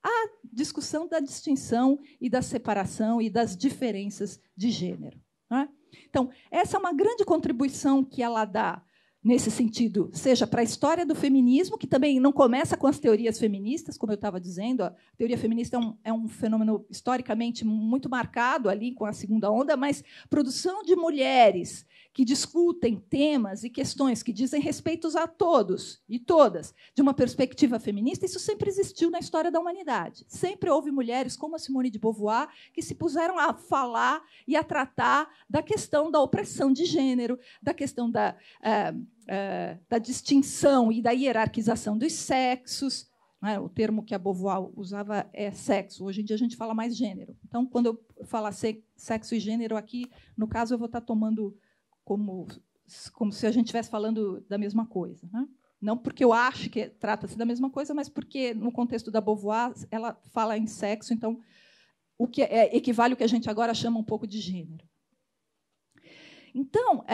a discussão da distinção e da separação e das diferenças de gênero. Não é? Então, essa é uma grande contribuição que ela dá nesse sentido, seja para a história do feminismo, que também não começa com as teorias feministas, como eu estava dizendo, a teoria feminista é um fenômeno historicamente muito marcado ali com a segunda onda, mas produção de mulheres que discutem temas e questões que dizem respeito a todos e todas, de uma perspectiva feminista, isso sempre existiu na história da humanidade. Sempre houve mulheres como a Simone de Beauvoir que se puseram a falar e a tratar da questão da opressão de gênero, da questão da distinção e da hierarquização dos sexos. Né? O termo que a Beauvoir usava é sexo. Hoje em dia a gente fala mais gênero. Então, quando eu falar sexo e gênero aqui, no caso, eu vou estar tomando como se a gente estivesse falando da mesma coisa. Né? Não porque eu acho que trata-se da mesma coisa, mas porque, no contexto da Beauvoir, ela fala em sexo, então o que equivale ao que a gente agora chama um pouco de gênero. Então,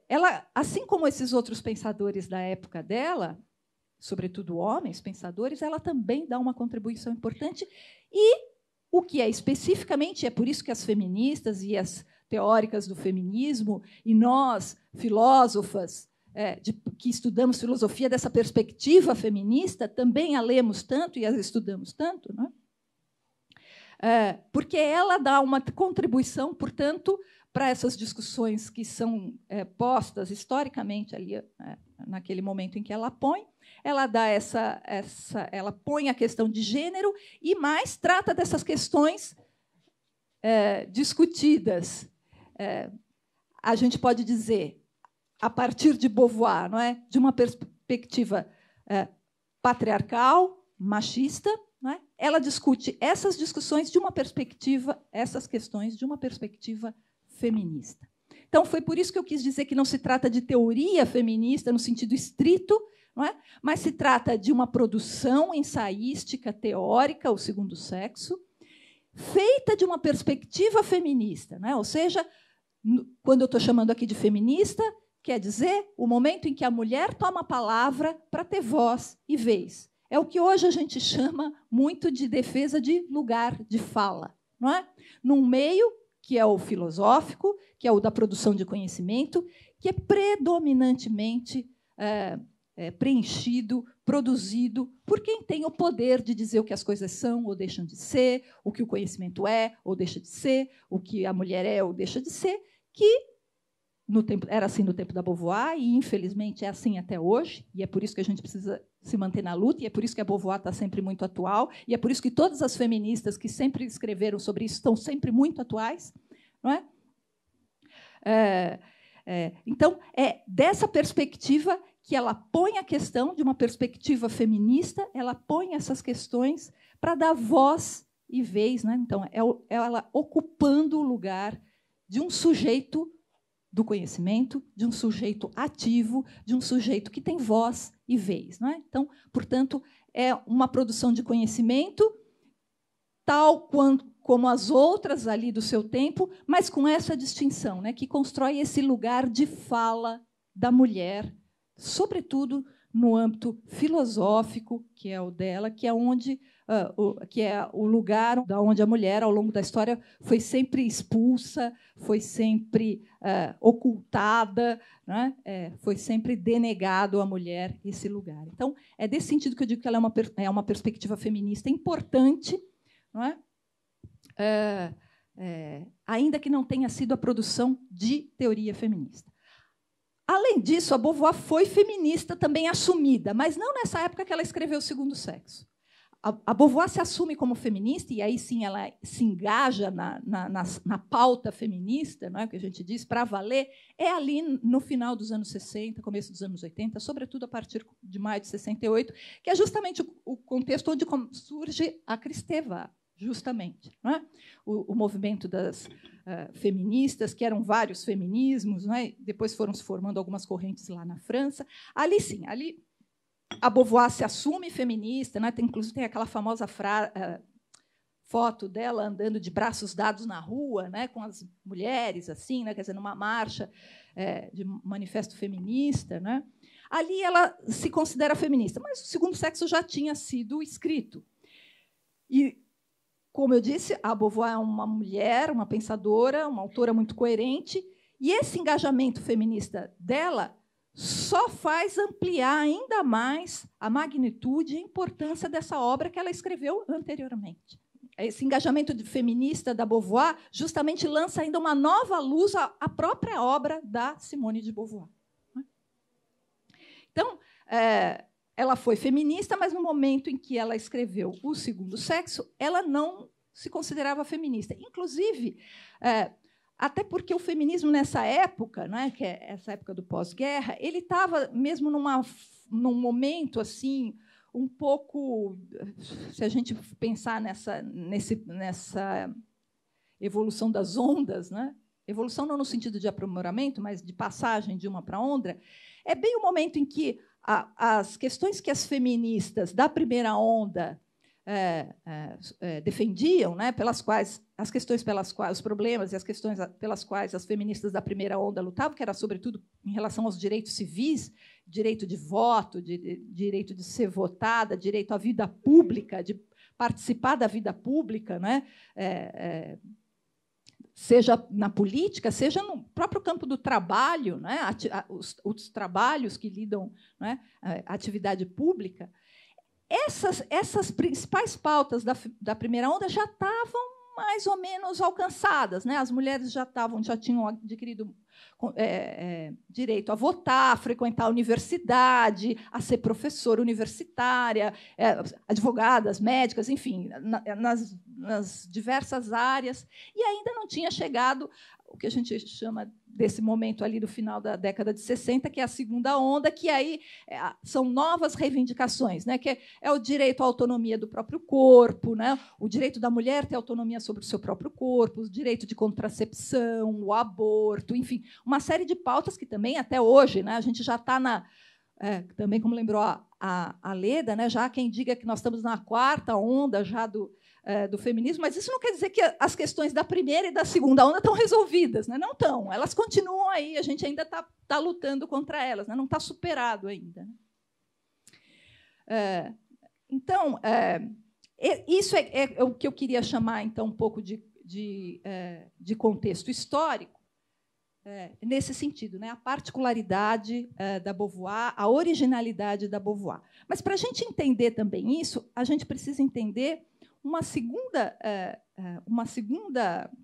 ela, assim como esses outros pensadores da época dela, sobretudo homens pensadores, ela também dá uma contribuição importante. E o que é especificamente, é por isso que as feministas e as teóricas do feminismo, e nós, filósofas, que estudamos filosofia dessa perspectiva feminista, também a lemos tanto e a estudamos tanto, né? Porque ela dá uma contribuição, portanto, para essas discussões que são postas historicamente ali, naquele momento em que ela põe. Ela dá ela põe a questão de gênero e mais trata dessas questões discutidas. A gente pode dizer, a partir de Beauvoir, não é? De uma perspectiva patriarcal, machista, não é? Ela discute essas discussões de uma perspectiva, essas questões de uma perspectiva feminista. Então, foi por isso que eu quis dizer que não se trata de teoria feminista no sentido estrito, não é? Mas se trata de uma produção ensaística, teórica, o segundo sexo, feita de uma perspectiva feminista. Não é? Ou seja, quando eu estou chamando aqui de feminista, quer dizer o momento em que a mulher toma a palavra para ter voz e vez. É o que hoje a gente chama muito de defesa de lugar de fala. Não é? Num meio que é o filosófico, que é o da produção de conhecimento, que é predominantemente preenchido, produzido por quem tem o poder de dizer o que as coisas são ou deixam de ser, o que o conhecimento é ou deixa de ser, o que a mulher é ou deixa de ser, que era assim no tempo da Beauvoir e, infelizmente, é assim até hoje, e é por isso que a gente precisa se manter na luta, e é por isso que a Beauvoir está sempre muito atual, e é por isso que todas as feministas que sempre escreveram sobre isso estão sempre muito atuais. Não é? Então, é dessa perspectiva que ela põe a questão de uma perspectiva feminista, ela põe essas questões para dar voz e vez, né? Então, ela ocupando o lugar de um sujeito do conhecimento, de um sujeito ativo, de um sujeito que tem voz e vez, não é? Então, portanto, é uma produção de conhecimento tal como as outras ali do seu tempo, mas com essa distinção, né, que constrói esse lugar de fala da mulher, sobretudo no âmbito filosófico, que é o dela, que é o lugar da onde a mulher, ao longo da história, foi sempre expulsa, foi sempre ocultada, né? Foi sempre denegado à mulher esse lugar. Então, é desse sentido que eu digo que ela é uma perspectiva feminista importante, não é? Ainda que não tenha sido a produção de teoria feminista. Além disso, a Beauvoir foi feminista também assumida, mas não nessa época que ela escreveu O Segundo Sexo. A Beauvoir se assume como feminista, e aí sim ela se engaja na pauta feminista, não é, que a gente diz, para valer, é ali no final dos anos 60, começo dos anos 80, sobretudo a partir de maio de 68, que é justamente o contexto onde surge a Kristeva, justamente, não é? O movimento das feministas, que eram vários feminismos, não é? Depois foram se formando algumas correntes lá na França. Ali sim, ali a Beauvoir se assume feminista, né? Inclusive tem aquela famosa foto dela andando de braços dados na rua, né? Com as mulheres, assim, né? Quer dizer, numa marcha de manifesto feminista, né? Ali ela se considera feminista, mas O Segundo Sexo já tinha sido escrito. E, como eu disse, a Beauvoir é uma mulher, uma pensadora, uma autora muito coerente, e esse engajamento feminista dela só faz ampliar ainda mais a magnitude e a importância dessa obra que ela escreveu anteriormente. Esse engajamento feminista da Beauvoir justamente lança ainda uma nova luz à própria obra da Simone de Beauvoir. Então, ela foi feminista, mas no momento em que ela escreveu O Segundo Sexo, ela não se considerava feminista. Inclusive, até porque o feminismo nessa época, né, que é essa época do pós-guerra, ele estava mesmo num momento assim um pouco, se a gente pensar nessa evolução das ondas, né? Evolução não no sentido de aprimoramento, mas de passagem de uma para outra, é bem o momento em que as questões que as feministas da primeira onda defendiam, né, pelas quais as questões pelas quais os problemas e as questões pelas quais as feministas da primeira onda lutavam, que era sobretudo em relação aos direitos civis, direito de voto, direito de ser votada, direito à vida pública, de participar da vida pública, né, seja na política, seja no próprio campo do trabalho, né, os trabalhos que lidam, né, a atividade pública. Essas principais pautas da primeira onda já estavam mais ou menos alcançadas, né? As mulheres já tinham adquirido direito a votar, a frequentar a universidade, a ser professora universitária, advogadas, médicas, enfim, nas diversas áreas, e ainda não tinha chegado o que a gente chama desse momento ali do final da década de 60, que é a segunda onda, que aí são novas reivindicações, né? Que é o direito à autonomia do próprio corpo, né? O direito da mulher ter autonomia sobre o seu próprio corpo, o direito de contracepção, o aborto, enfim, uma série de pautas que também, até hoje, né, a gente já está também, como lembrou a Leda, né, já há quem diga que nós estamos na quarta onda já do feminismo, mas isso não quer dizer que as questões da primeira e da segunda onda estão resolvidas, né? Não estão, elas continuam aí, a gente ainda está lutando contra elas, né? Não está superado ainda. Então, isso é o que eu queria chamar então um pouco de contexto histórico, nesse sentido, né? A particularidade da Beauvoir, a originalidade da Beauvoir. Mas, para a gente entender também isso, a gente precisa entender uma segunda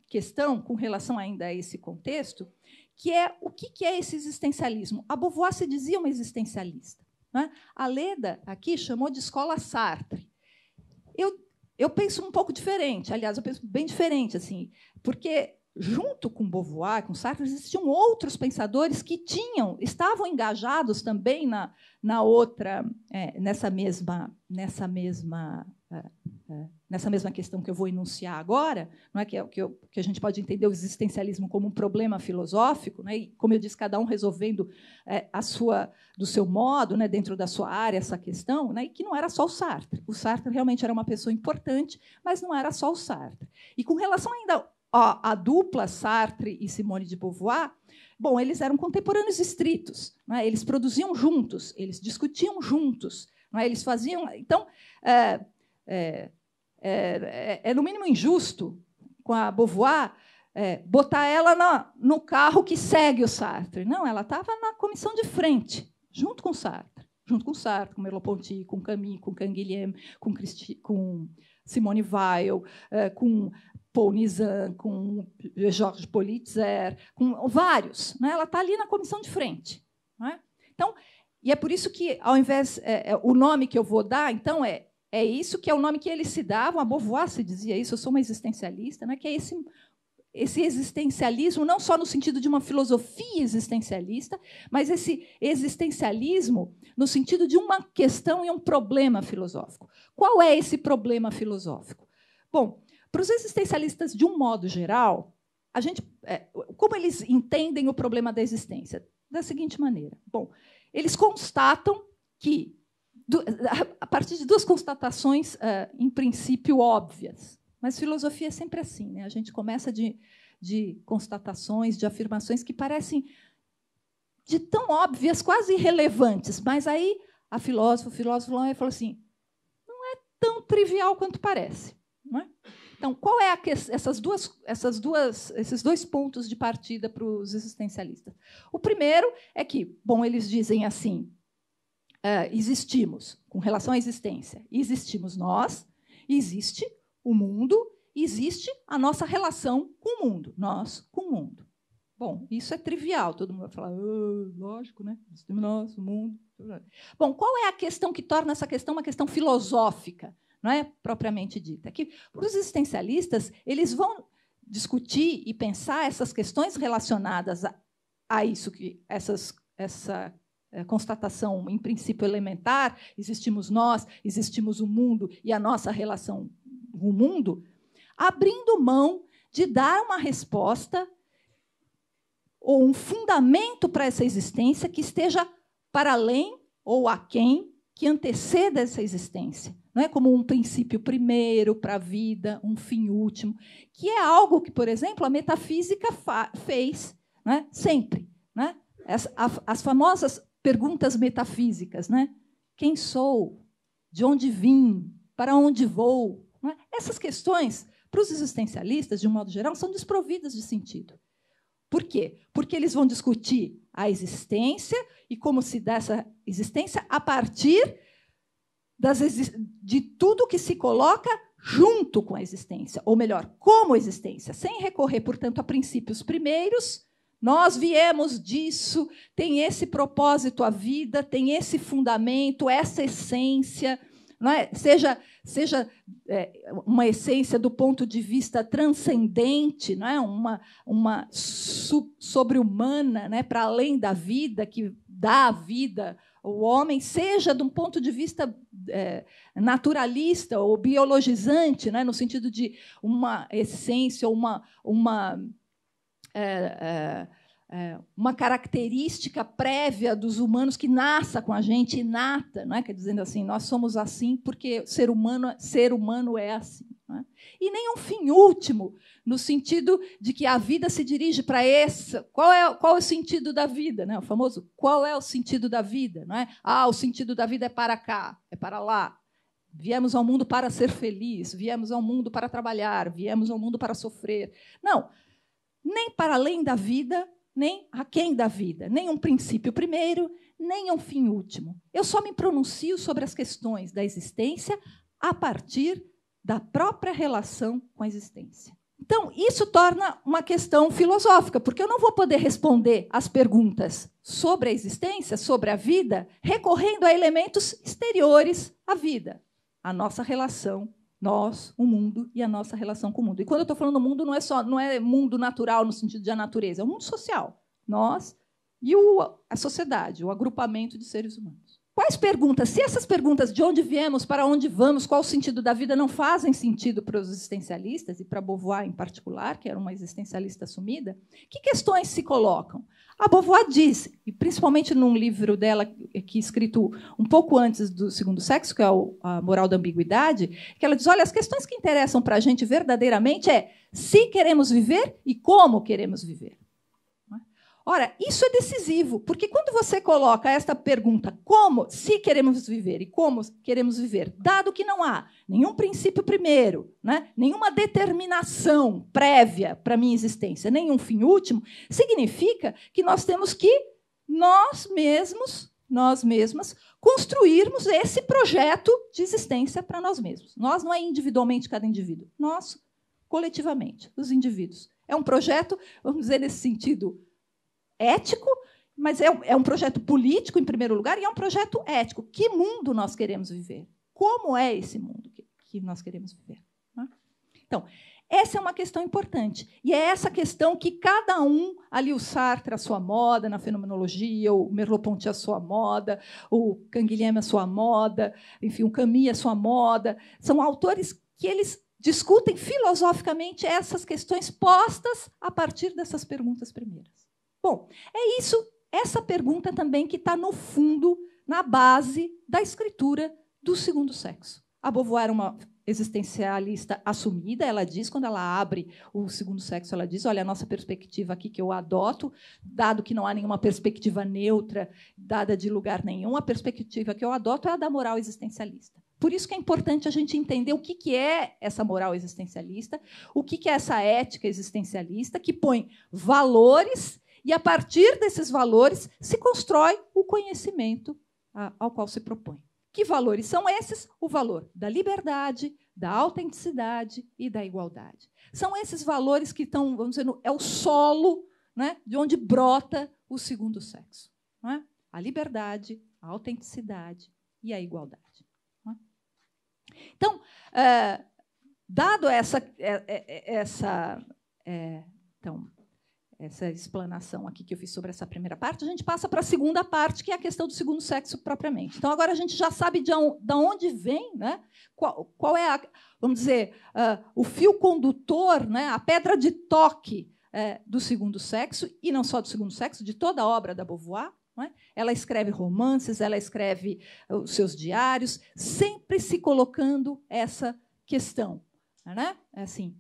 questão com relação ainda a esse contexto, que é o que é esse existencialismo. A Beauvoir se dizia uma existencialista, né? A Leda aqui chamou de escola Sartre. Eu penso um pouco diferente, aliás, eu penso bem diferente, assim, porque junto com Beauvoir, com Sartre, existiam outros pensadores que estavam engajados também nessa mesma questão que eu vou enunciar agora, não é que a gente pode entender o existencialismo como um problema filosófico, né? E, como eu disse, cada um resolvendo do seu modo, né, dentro da sua área, essa questão, né? E que não era só o Sartre. O Sartre realmente era uma pessoa importante, mas não era só o Sartre. E com relação ainda a dupla Sartre e Simone de Beauvoir, bom, eles eram contemporâneos estritos, né? Eles produziam juntos, eles discutiam juntos, né? Eles faziam. Então, é no mínimo injusto com a Beauvoir botar ela no carro que segue o Sartre. Não, ela estava na comissão de frente, junto com Sartre, com Merleau-Ponty, com Camus, com Canguilhem, com Simone Weil, com Paul Nizam, com Georges Politzer, com vários. Né? Ela está ali na comissão de frente. Né? Então, e é por isso que, ao invés, o nome que eu vou dar, então, é isso que é o nome que eles se davam. A Beauvoir se dizia isso, eu sou uma existencialista, né? Que é esse existencialismo, não só no sentido de uma filosofia existencialista, mas esse existencialismo no sentido de uma questão e um problema filosófico. Qual é esse problema filosófico? Bom, para os existencialistas, de um modo geral, como eles entendem o problema da existência? Da seguinte maneira. Bom, eles constatam que, a partir de duas constatações, em princípio, óbvias. Mas filosofia é sempre assim, né? A gente começa de constatações, de afirmações que parecem de tão óbvias, quase irrelevantes. Mas aí o filósofo falou assim, não é tão trivial quanto parece. Não é? Então, qual é esses dois pontos de partida para os existencialistas? O primeiro é que, bom, eles dizem assim, existimos, com relação à existência, existimos nós, existe o mundo, existe a nossa relação com o mundo, nós com o mundo. Bom, isso é trivial, todo mundo vai falar, lógico, né? Existimos nós, o mundo. Bom, qual é a questão que torna essa questão uma questão filosófica, não é propriamente dita? Que, para os existencialistas, eles vão discutir e pensar essas questões relacionadas a isso, essa constatação, em princípio, elementar, existimos nós, existimos o mundo e a nossa relação com o mundo, abrindo mão de dar uma resposta ou um fundamento para essa existência que esteja para além ou aquém, que anteceda essa existência. Não é como um princípio primeiro para a vida, um fim último, que é algo que, por exemplo, a metafísica fez, né? Sempre. Né? As famosas perguntas metafísicas, né? Quem sou? De onde vim? Para onde vou? Né? Essas questões, para os existencialistas, de um modo geral, são desprovidas de sentido. Por quê? Porque eles vão discutir a existência e como se dá essa existência a partir de tudo que se coloca junto com a existência, ou melhor, como existência, sem recorrer, portanto, a princípios primeiros. Nós viemos disso, tem esse propósito a vida, tem esse fundamento, essa essência, não é? Seja uma essência do ponto de vista transcendente, não é? uma sobre-humana, né? Para além da vida, que dá a vida ao homem, seja de um ponto de vista naturalista ou biologizante, né? No sentido de uma essência, uma característica prévia dos humanos que nasça com a gente, inata, não é? Quer dizendo assim, nós somos assim porque ser humano é assim. Não é? E nem um fim último, no sentido de que a vida se dirige para esse. Qual é o sentido da vida? Né? O famoso qual é o sentido da vida? Não é? O sentido da vida é para cá, é para lá. Viemos ao mundo para ser feliz, viemos ao mundo para trabalhar, viemos ao mundo para sofrer. Não. Nem para além da vida, nem aquém da vida, nem um princípio primeiro, nem um fim último. Eu só me pronuncio sobre as questões da existência a partir da própria relação com a existência. Então, isso torna uma questão filosófica, porque eu não vou poder responder às perguntas sobre a existência, sobre a vida, recorrendo a elementos exteriores à vida, a nossa relação Nós, o mundo e a nossa relação com o mundo. E quando eu estou falando mundo, não é mundo natural no sentido de a natureza, é o mundo social. Nós e a sociedade, o agrupamento de seres humanos. Quais perguntas? Se essas perguntas de onde viemos, para onde vamos, qual o sentido da vida, não fazem sentido para os existencialistas, e para Beauvoir em particular, que era uma existencialista assumida, que questões se colocam? A Beauvoir diz, e principalmente num livro dela, que é escrito um pouco antes do Segundo Sexo, que é A Moral da Ambiguidade, que ela diz, olha, as questões que interessam para a gente verdadeiramente é se queremos viver e como queremos viver. Ora, isso é decisivo, porque quando você coloca esta pergunta, como, se queremos viver e como queremos viver, dado que não há nenhum princípio primeiro, né, nenhuma determinação prévia para a minha existência, nenhum fim último, significa que nós temos que nós mesmas, construirmos esse projeto de existência para nós mesmos. Nós não é individualmente cada indivíduo, nós, coletivamente, os indivíduos. É um projeto, vamos dizer, nesse sentido, ético, mas é um projeto político, em primeiro lugar, e é um projeto ético. Que mundo nós queremos viver? Como é esse mundo que nós queremos viver? Então, essa é uma questão importante. E é essa questão que cada um, ali o Sartre, a sua moda na fenomenologia, o Merleau-Ponty, a sua moda, o Canguilhem, a sua moda, enfim, o Camus, a sua moda, são autores que eles discutem filosoficamente essas questões postas a partir dessas perguntas primeiras. Bom, é isso, essa pergunta também que está no fundo, na base da escritura do Segundo Sexo. A Beauvoir era uma existencialista assumida, ela diz, quando ela abre o Segundo Sexo, ela diz, olha, a nossa perspectiva aqui que eu adoto, dado que não há nenhuma perspectiva neutra, dada de lugar nenhum, a perspectiva que eu adoto é a da moral existencialista. Por isso que é importante a gente entender o que é essa moral existencialista, o que é essa ética existencialista, que põe valores e, a partir desses valores, se constrói o conhecimento ao qual se propõe. Que valores são esses? O valor da liberdade, da autenticidade e da igualdade. São esses valores que estão, vamos dizer, é o solo, né, de onde brota o Segundo Sexo. Não é? A liberdade, a autenticidade e a igualdade. Não é? Então, dado essa explanação aqui que eu fiz sobre essa primeira parte, a gente passa para a segunda parte, que é a questão do segundo sexo propriamente. Então, agora a gente já sabe de onde vem, né? Qual é, vamos dizer, o fio condutor, né? A pedra de toque do segundo sexo, e não só do segundo sexo, de toda a obra da Beauvoir. Não é? Ela escreve romances, ela escreve os seus diários, sempre se colocando essa questão. Né? Assim,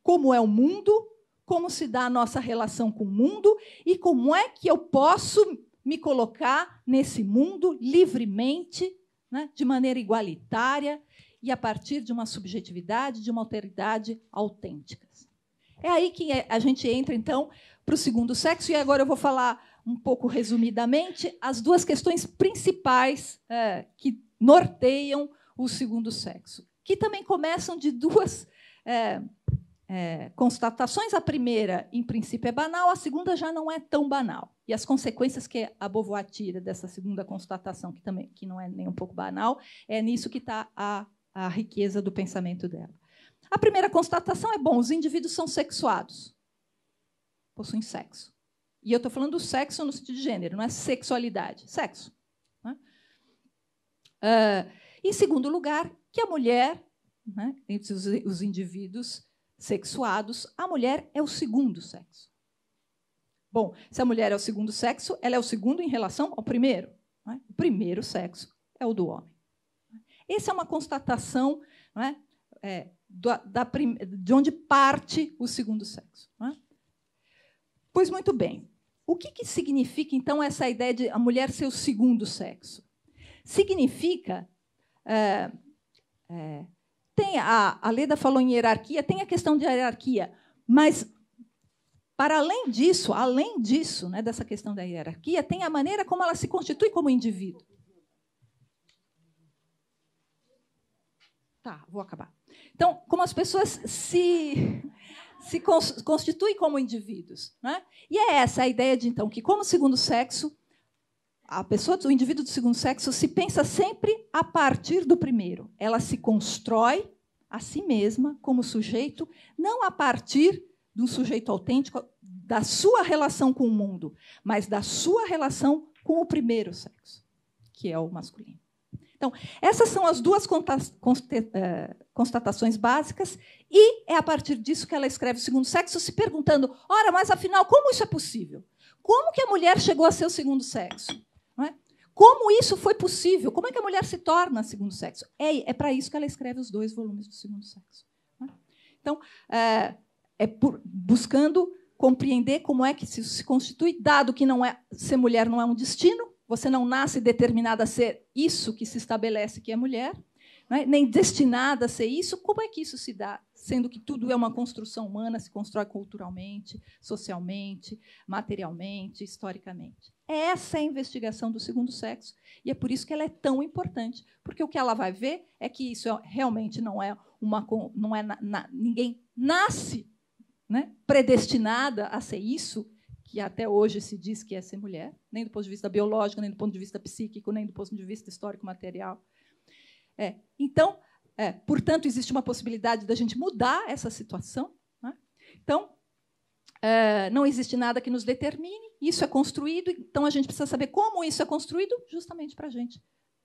como é o mundo, como se dá a nossa relação com o mundo e como é que eu posso me colocar nesse mundo livremente, né, de maneira igualitária e a partir de uma subjetividade, de uma alteridade autênticas. É aí que a gente entra, então, para o segundo sexo, e agora eu vou falar um pouco resumidamente as duas questões principais que norteiam o segundo sexo, que também começam de duas constatações. A primeira, em princípio, é banal, a segunda já não é tão banal. E as consequências que a Beauvoir tira dessa segunda constatação, que não é nem um pouco banal, é nisso que está a riqueza do pensamento dela. A primeira constatação é, bom, os indivíduos são sexuados, possuem sexo. E eu estou falando do sexo no sentido de gênero, não é sexualidade, sexo. Né? Em segundo lugar, que a mulher, né, entre os indivíduos sexuados, a mulher é o segundo sexo. Bom, se a mulher é o segundo sexo, ela é o segundo em relação ao primeiro. Não é? O primeiro sexo é o do homem. Essa é uma constatação, não é? De onde parte o segundo sexo. Não é? Pois muito bem. O que significa, então, essa ideia de a mulher ser o segundo sexo? Significa... a Leda falou em hierarquia, tem a questão de hierarquia, mas, para além disso, né, dessa questão da hierarquia, tem a maneira como ela se constitui como indivíduo. Tá, vou acabar. Então, como as pessoas se constituem como indivíduos. Né? E é essa a ideia de, então, que, como segundo sexo, o indivíduo do segundo sexo se pensa sempre a partir do primeiro. Ela se constrói a si mesma como sujeito, não a partir de um sujeito autêntico, da sua relação com o mundo, mas da sua relação com o primeiro sexo, que é o masculino. Então, essas são as duas constatações básicas, e é a partir disso que ela escreve o segundo sexo, se perguntando, ora, mas afinal, como isso é possível? Como que a mulher chegou a ser o segundo sexo? Não é? Como isso foi possível? Como é que a mulher se torna segundo sexo? É para isso que ela escreve os 2 volumes do segundo sexo. Não é? Então, buscando compreender como é que isso se constitui, dado que ser mulher não é um destino, você não nasce determinada a ser isso que se estabelece que é mulher, não é? Nem destinada a ser isso. Como é que isso se dá? Sendo que tudo é uma construção humana, se constrói culturalmente, socialmente, materialmente, historicamente. Essa é a investigação do segundo sexo, e é por isso que ela é tão importante, porque o que ela vai ver é que isso realmente não é ninguém nasce, né, predestinada a ser isso, que até hoje se diz que é ser mulher, nem do ponto de vista biológico, nem do ponto de vista psíquico, nem do ponto de vista histórico-material. Então, portanto, existe uma possibilidade da gente mudar essa situação. Né? Então, não existe nada que nos determine, isso é construído, então a gente precisa saber como isso é construído, justamente para a gente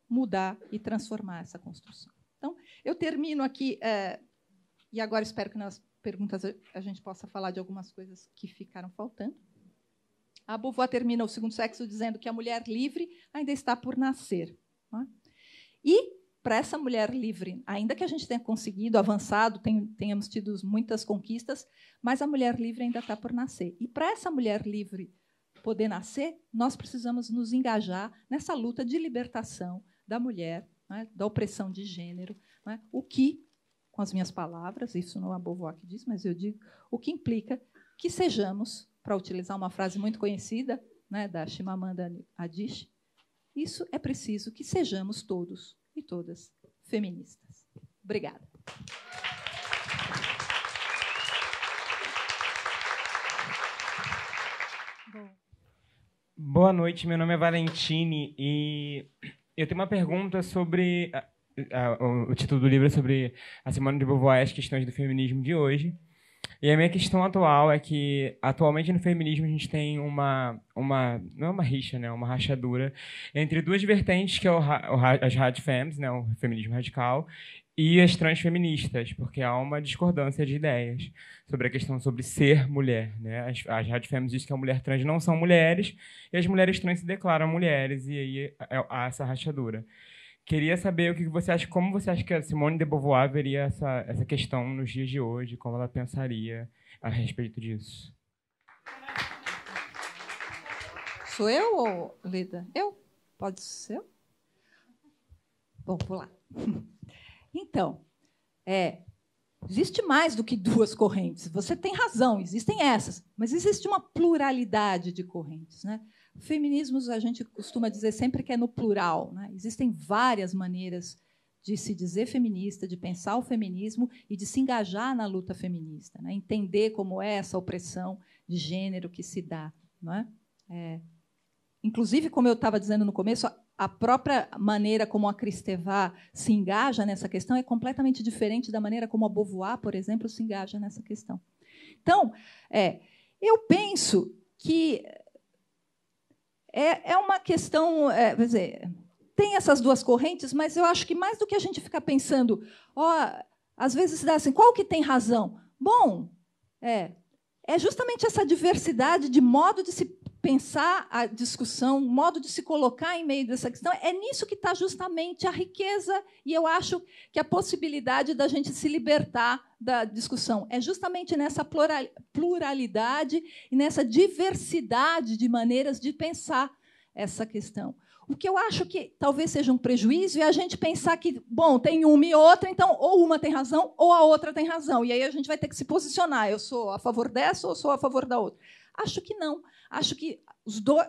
mudar e transformar essa construção. Então, eu termino aqui, e agora espero que nas perguntas a gente possa falar de algumas coisas que ficaram faltando. A Beauvoir termina o segundo sexo dizendo que a mulher livre ainda está por nascer. Né? E, para essa mulher livre, ainda que a gente tenha conseguido, avançado, tenhamos tido muitas conquistas, mas a mulher livre ainda está por nascer. E, para essa mulher livre poder nascer, nós precisamos nos engajar nessa luta de libertação da mulher, né, da opressão de gênero, né, o que, com as minhas palavras, isso não é a Beauvoir que diz, mas eu digo, o que implica que sejamos, para utilizar uma frase muito conhecida, né, da Chimamanda Adichie, isso é preciso que sejamos todos e todas feministas. Obrigada. Boa noite, meu nome é Valentine e eu tenho uma pergunta sobre... O título do livro é sobre a Simone de Beauvoir e as questões do feminismo de hoje. E a minha questão atual é que, atualmente, no feminismo, a gente tem não é uma rixa, né, uma rachadura entre duas vertentes, que é as radfems, né, o feminismo radical, e as transfeministas, porque há uma discordância de ideias sobre a questão sobre ser mulher. Né? As radfems dizem que as mulheres trans não são mulheres, e as mulheres trans se declaram mulheres, e aí há essa rachadura. Queria saber o que você acha, como você acha que a Simone de Beauvoir veria essa questão nos dias de hoje, como ela pensaria a respeito disso. Sou eu ou Leda? Eu? Pode ser eu? Bom, vou lá. Então, existe mais do que duas correntes. Você tem razão, existem essas, mas existe uma pluralidade de correntes, né? O feminismo, a gente costuma dizer sempre que é no plural. Né? Existem várias maneiras de se dizer feminista, de pensar o feminismo e de se engajar na luta feminista, né? Entender como é essa opressão de gênero que se dá. Não é? Inclusive, como eu estava dizendo no começo, a própria maneira como a Kristeva se engaja nessa questão é completamente diferente da maneira como a Beauvoir, por exemplo, se engaja nessa questão. Então, eu penso que é uma questão, quer dizer, tem essas duas correntes, mas eu acho que mais do que a gente ficar pensando, às vezes se dá assim, qual que tem razão? Bom, é justamente essa diversidade de modo de se pensar a discussão, modo de se colocar em meio dessa questão, é nisso que está justamente a riqueza, e eu acho que a possibilidade da gente se libertar da discussão. É justamente nessa pluralidade e nessa diversidade de maneiras de pensar essa questão. O que eu acho que talvez seja um prejuízo é a gente pensar que, bom, tem uma e outra, então ou uma tem razão ou a outra tem razão. E aí a gente vai ter que se posicionar. Eu sou a favor dessa ou sou a favor da outra? Acho que não. Acho que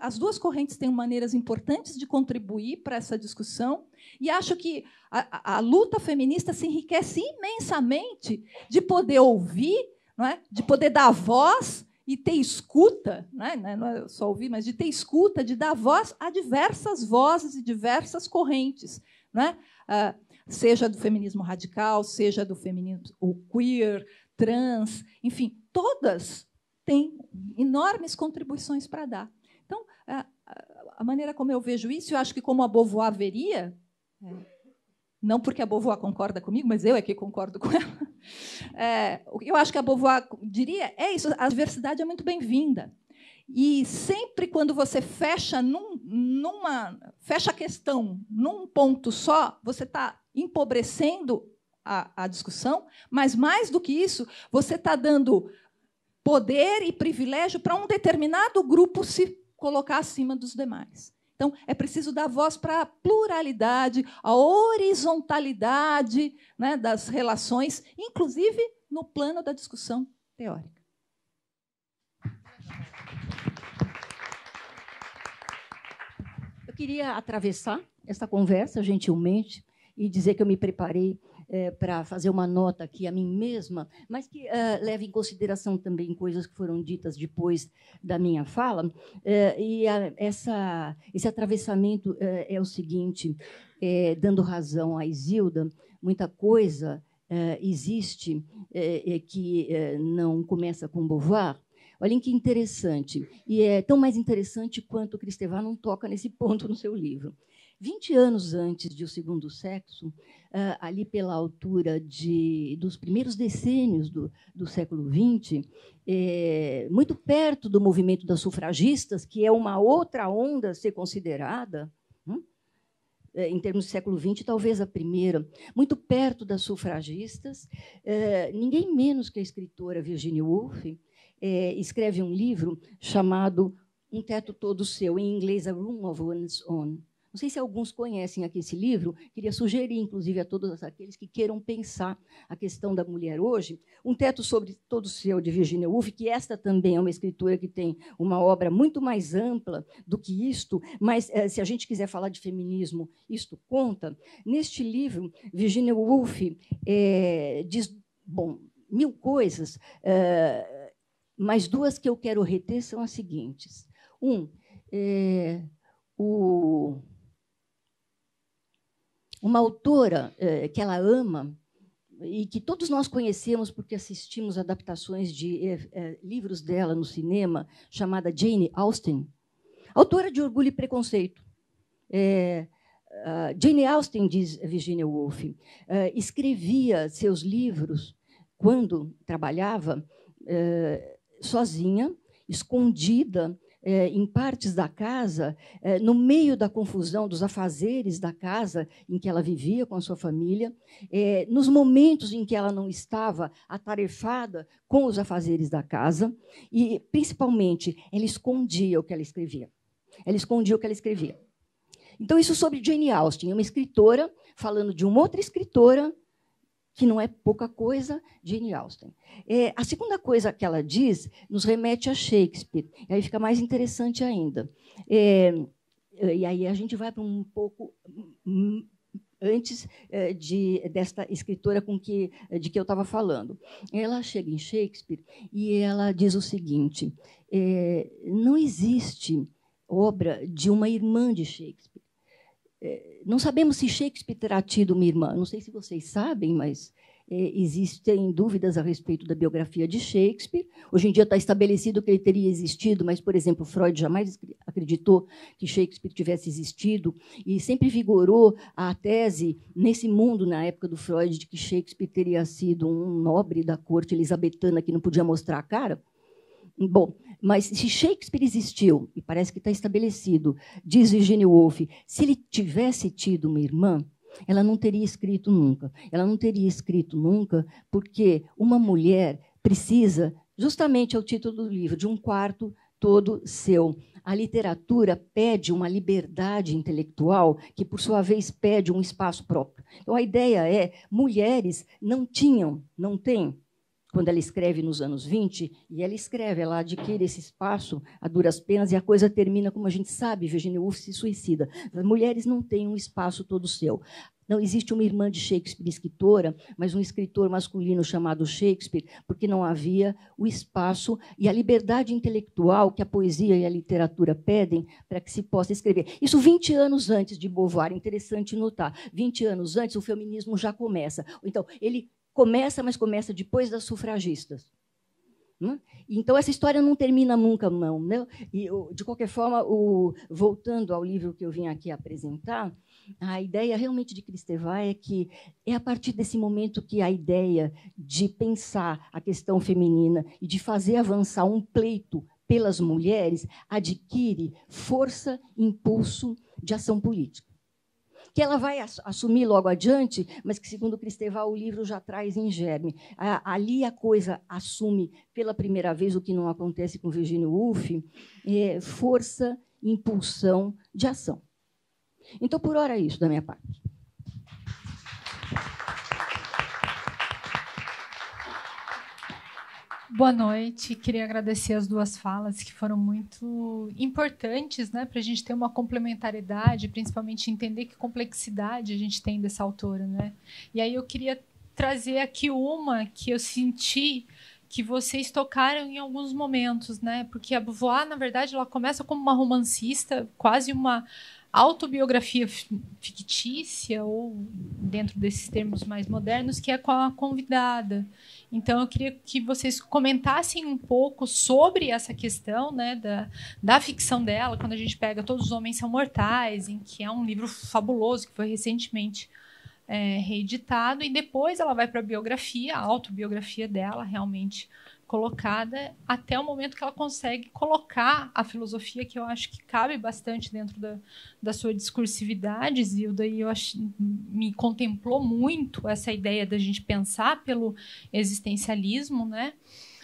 as duas correntes têm maneiras importantes de contribuir para essa discussão, e acho que a luta feminista se enriquece imensamente de poder ouvir, não é? De poder dar voz e ter escuta, não é só ouvir, mas de ter escuta, de dar voz a diversas vozes e diversas correntes. Não é? seja do feminismo radical, seja do feminismo queer, trans, enfim, todas têm enormes contribuições para dar. Então, a maneira como eu vejo isso, eu acho que como a Beauvoir veria, não porque a Beauvoir concorda comigo, mas eu é que concordo com ela, eu acho que a Beauvoir diria é isso, a diversidade é muito bem-vinda. E sempre quando você fecha fecha a questão num ponto só, você está empobrecendo a discussão, mas, mais do que isso, você está dando poder e privilégio para um determinado grupo se colocar acima dos demais. Então, é preciso dar voz para a pluralidade, a horizontalidade, né, das relações, inclusive no plano da discussão teórica. Eu queria atravessar essa conversa, gentilmente, e dizer que eu me preparei para fazer uma nota aqui a mim mesma, mas que leve em consideração também coisas que foram ditas depois da minha fala. Esse atravessamento é o seguinte, dando razão a Isilda, muita coisa existe que não começa com Beauvoir. Olhem que interessante, e é tão mais interessante quanto Kristeva não toca nesse ponto no seu livro. 20 anos antes de O Segundo Sexo, ali pela altura dos primeiros decênios do século XX, muito perto do movimento das sufragistas, que é uma outra onda a ser considerada, em termos do século XX, talvez a primeira, muito perto das sufragistas, ninguém menos que a escritora Virginia Woolf escreve um livro chamado Um Teto Todo Seu, em inglês, A Room of One's Own. Não sei se alguns conhecem aqui esse livro, queria sugerir, inclusive, a todos aqueles que queiram pensar a questão da mulher hoje, Um Teto Todo Seu, de Virginia Woolf, que esta também é uma escritora que tem uma obra muito mais ampla do que isto, mas, se a gente quiser falar de feminismo, isto conta. Neste livro, Virginia Woolf diz, bom, mil coisas, mas duas que eu quero reter são as seguintes. Uma autora que ela ama e que todos nós conhecemos porque assistimos adaptações de livros dela no cinema, chamada Jane Austen, autora de Orgulho e Preconceito. Jane Austen, diz Virginia Woolf, escrevia seus livros quando trabalhava sozinha, escondida, em partes da casa, no meio da confusão dos afazeres da casa em que ela vivia com a sua família, nos momentos em que ela não estava atarefada com os afazeres da casa, e, principalmente, ela escondia o que ela escrevia. Ela escondia o que ela escrevia. Então, isso sobre Jane Austen, uma escritora falando de uma outra escritora, que não é pouca coisa, Jane Austen. A segunda coisa que ela diz nos remete a Shakespeare, e aí fica mais interessante ainda. E aí a gente vai para um pouco antes desta escritora de que eu estava falando. Ela chega em Shakespeare e ela diz o seguinte, não existe obra de uma irmã de Shakespeare. Não sabemos se Shakespeare terá tido uma irmã. Não sei se vocês sabem, mas existem dúvidas a respeito da biografia de Shakespeare. Hoje em dia está estabelecido que ele teria existido, mas, por exemplo, Freud jamais acreditou que Shakespeare tivesse existido e sempre vigorou a tese, nesse mundo, na época do Freud, de que Shakespeare teria sido um nobre da corte elisabetana que não podia mostrar a cara. Bom, mas se Shakespeare existiu, e parece que está estabelecido, diz Virginia Woolf, se ele tivesse tido uma irmã, ela não teria escrito nunca. Ela não teria escrito nunca porque uma mulher precisa, justamente é o título do livro, de um quarto todo seu. A literatura pede uma liberdade intelectual que, por sua vez, pede um espaço próprio. Então, a ideia é, mulheres não têm quando ela escreve nos anos 20, e ela adquire esse espaço a duras penas, e a coisa termina, como a gente sabe, Virginia Woolf se suicida. As mulheres não têm um espaço todo seu. Não existe uma irmã de Shakespeare escritora, mas um escritor masculino chamado Shakespeare, porque não havia o espaço e a liberdade intelectual que a poesia e a literatura pedem para que se possa escrever. Isso 20 anos antes de Beauvoir, interessante notar. 20 anos antes, o feminismo já começa. Então, ele começa, mas começa depois das sufragistas. Então, essa história não termina nunca, não. Né? E, de qualquer forma, voltando ao livro que eu vim aqui apresentar, a ideia realmente de Kristeva é que é a partir desse momento que a ideia de pensar a questão feminina e de fazer avançar um pleito pelas mulheres adquire força, impulso de ação política. Que ela vai assumir logo adiante, mas que, segundo Kristeva, o livro já traz em germe. Ali a coisa assume, pela primeira vez, o que não acontece com Virginia Woolf, força, impulsão de ação. Então, por hora, é isso da minha parte. Boa noite. Queria agradecer as duas falas, que foram muito importantes, né, para a gente ter uma complementariedade, principalmente entender que complexidade a gente tem dessa autora. Né? E aí eu queria trazer aqui uma que eu senti que vocês tocaram em alguns momentos, né? Porque a Beauvoir, na verdade, ela começa como uma romancista, quase uma autobiografia fictícia, ou dentro desses termos mais modernos, que é com a convidada. Então, eu queria que vocês comentassem um pouco sobre essa questão, né, da ficção dela, quando a gente pega Todos os Homens São Mortais, em que é um livro fabuloso, que foi recentemente reeditado, e depois ela vai para a biografia, a autobiografia dela, realmente colocada, até o momento que ela consegue colocar a filosofia, que eu acho que cabe bastante dentro da sua discursividade, Zilda, e me contemplou muito essa ideia da gente pensar pelo existencialismo, né?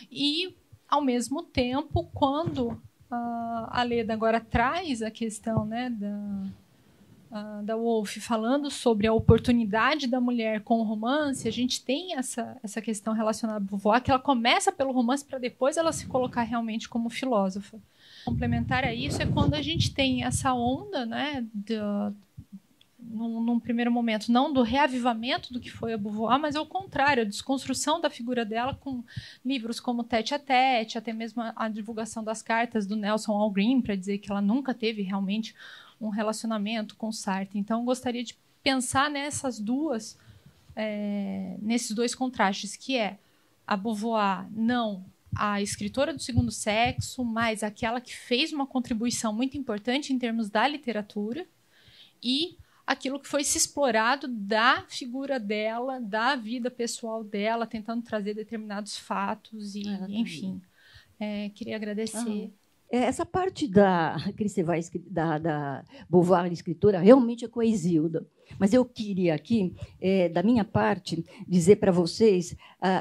E, ao mesmo tempo, quando a Leda agora traz a questão, né, da Woolf falando sobre a oportunidade da mulher com o romance, a gente tem essa questão relacionada a Beauvoir, que ela começa pelo romance para depois ela se colocar realmente como filósofa. Complementar a isso é quando a gente tem essa onda, né, num primeiro momento, não do reavivamento do que foi a Beauvoir, mas ao contrário, a desconstrução da figura dela com livros como Tete a Tete, até mesmo a divulgação das cartas do Nelson Hall Green, para dizer que ela nunca teve realmente um relacionamento com Sartre. Então, eu gostaria de pensar nesses dois contrastes, que é a Beauvoir, não a escritora do segundo sexo, mas aquela que fez uma contribuição muito importante em termos da literatura, e aquilo que foi se explorado da figura dela, da vida pessoal dela, tentando trazer determinados fatos, e, enfim. Queria agradecer. Essa parte da Beauvoir, escritora, realmente é com a Isilda. Mas eu queria aqui, da minha parte, dizer para vocês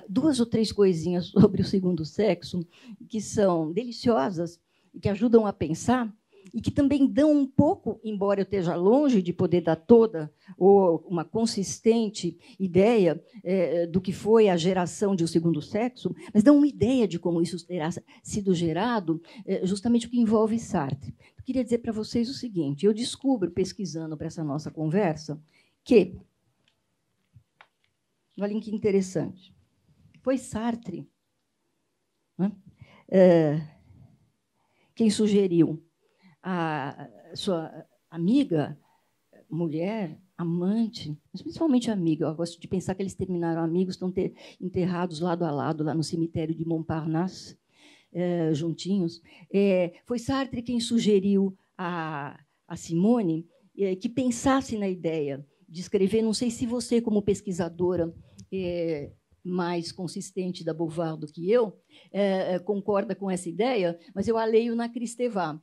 2 ou 3 coisinhas sobre o segundo sexo, que são deliciosas e que ajudam a pensar, e que também dão um pouco, embora eu esteja longe de poder dar toda ou uma consistente ideia do que foi a geração de O Segundo Sexo, mas dão uma ideia de como isso terá sido gerado, justamente o que envolve Sartre. Eu queria dizer para vocês o seguinte: eu descubro, pesquisando para essa nossa conversa, que, olhem que interessante, foi Sartre, né, quem sugeriu a sua amiga, mulher, amante, mas principalmente amiga. Eu gosto de pensar que eles terminaram amigos, estão enterrados lado a lado, lá no cemitério de Montparnasse, juntinhos. Foi Sartre quem sugeriu a Simone que pensasse na ideia de escrever, não sei se você, como pesquisadora mais consistente da Beauvoir do que eu, concorda com essa ideia, mas eu a leio na Kristeva.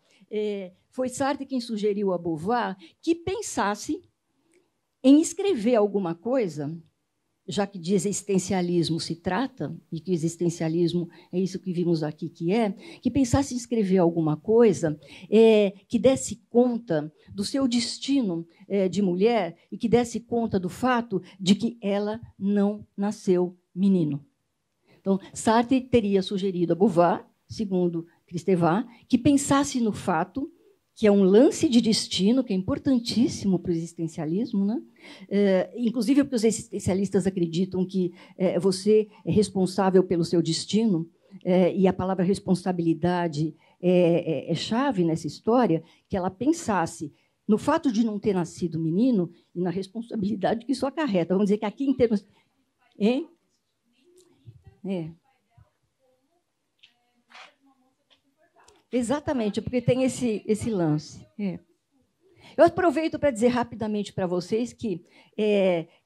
Foi Sartre quem sugeriu a Beauvoir que pensasse em escrever alguma coisa, já que de existencialismo se trata, e que existencialismo é isso que vimos aqui que pensasse em escrever alguma coisa que desse conta do seu destino de mulher e que desse conta do fato de que ela não nasceu menino. Então, Sartre teria sugerido a Beauvoir, segundo Kristeva, que pensasse no fato, que é um lance de destino, que é importantíssimo para o existencialismo, né? Inclusive porque os existencialistas acreditam que você é responsável pelo seu destino, e a palavra responsabilidade é chave nessa história, que ela pensasse no fato de não ter nascido menino e na responsabilidade que isso acarreta. Vamos dizer que aqui, em termos... Exatamente, porque tem esse lance. Eu aproveito para dizer rapidamente para vocês que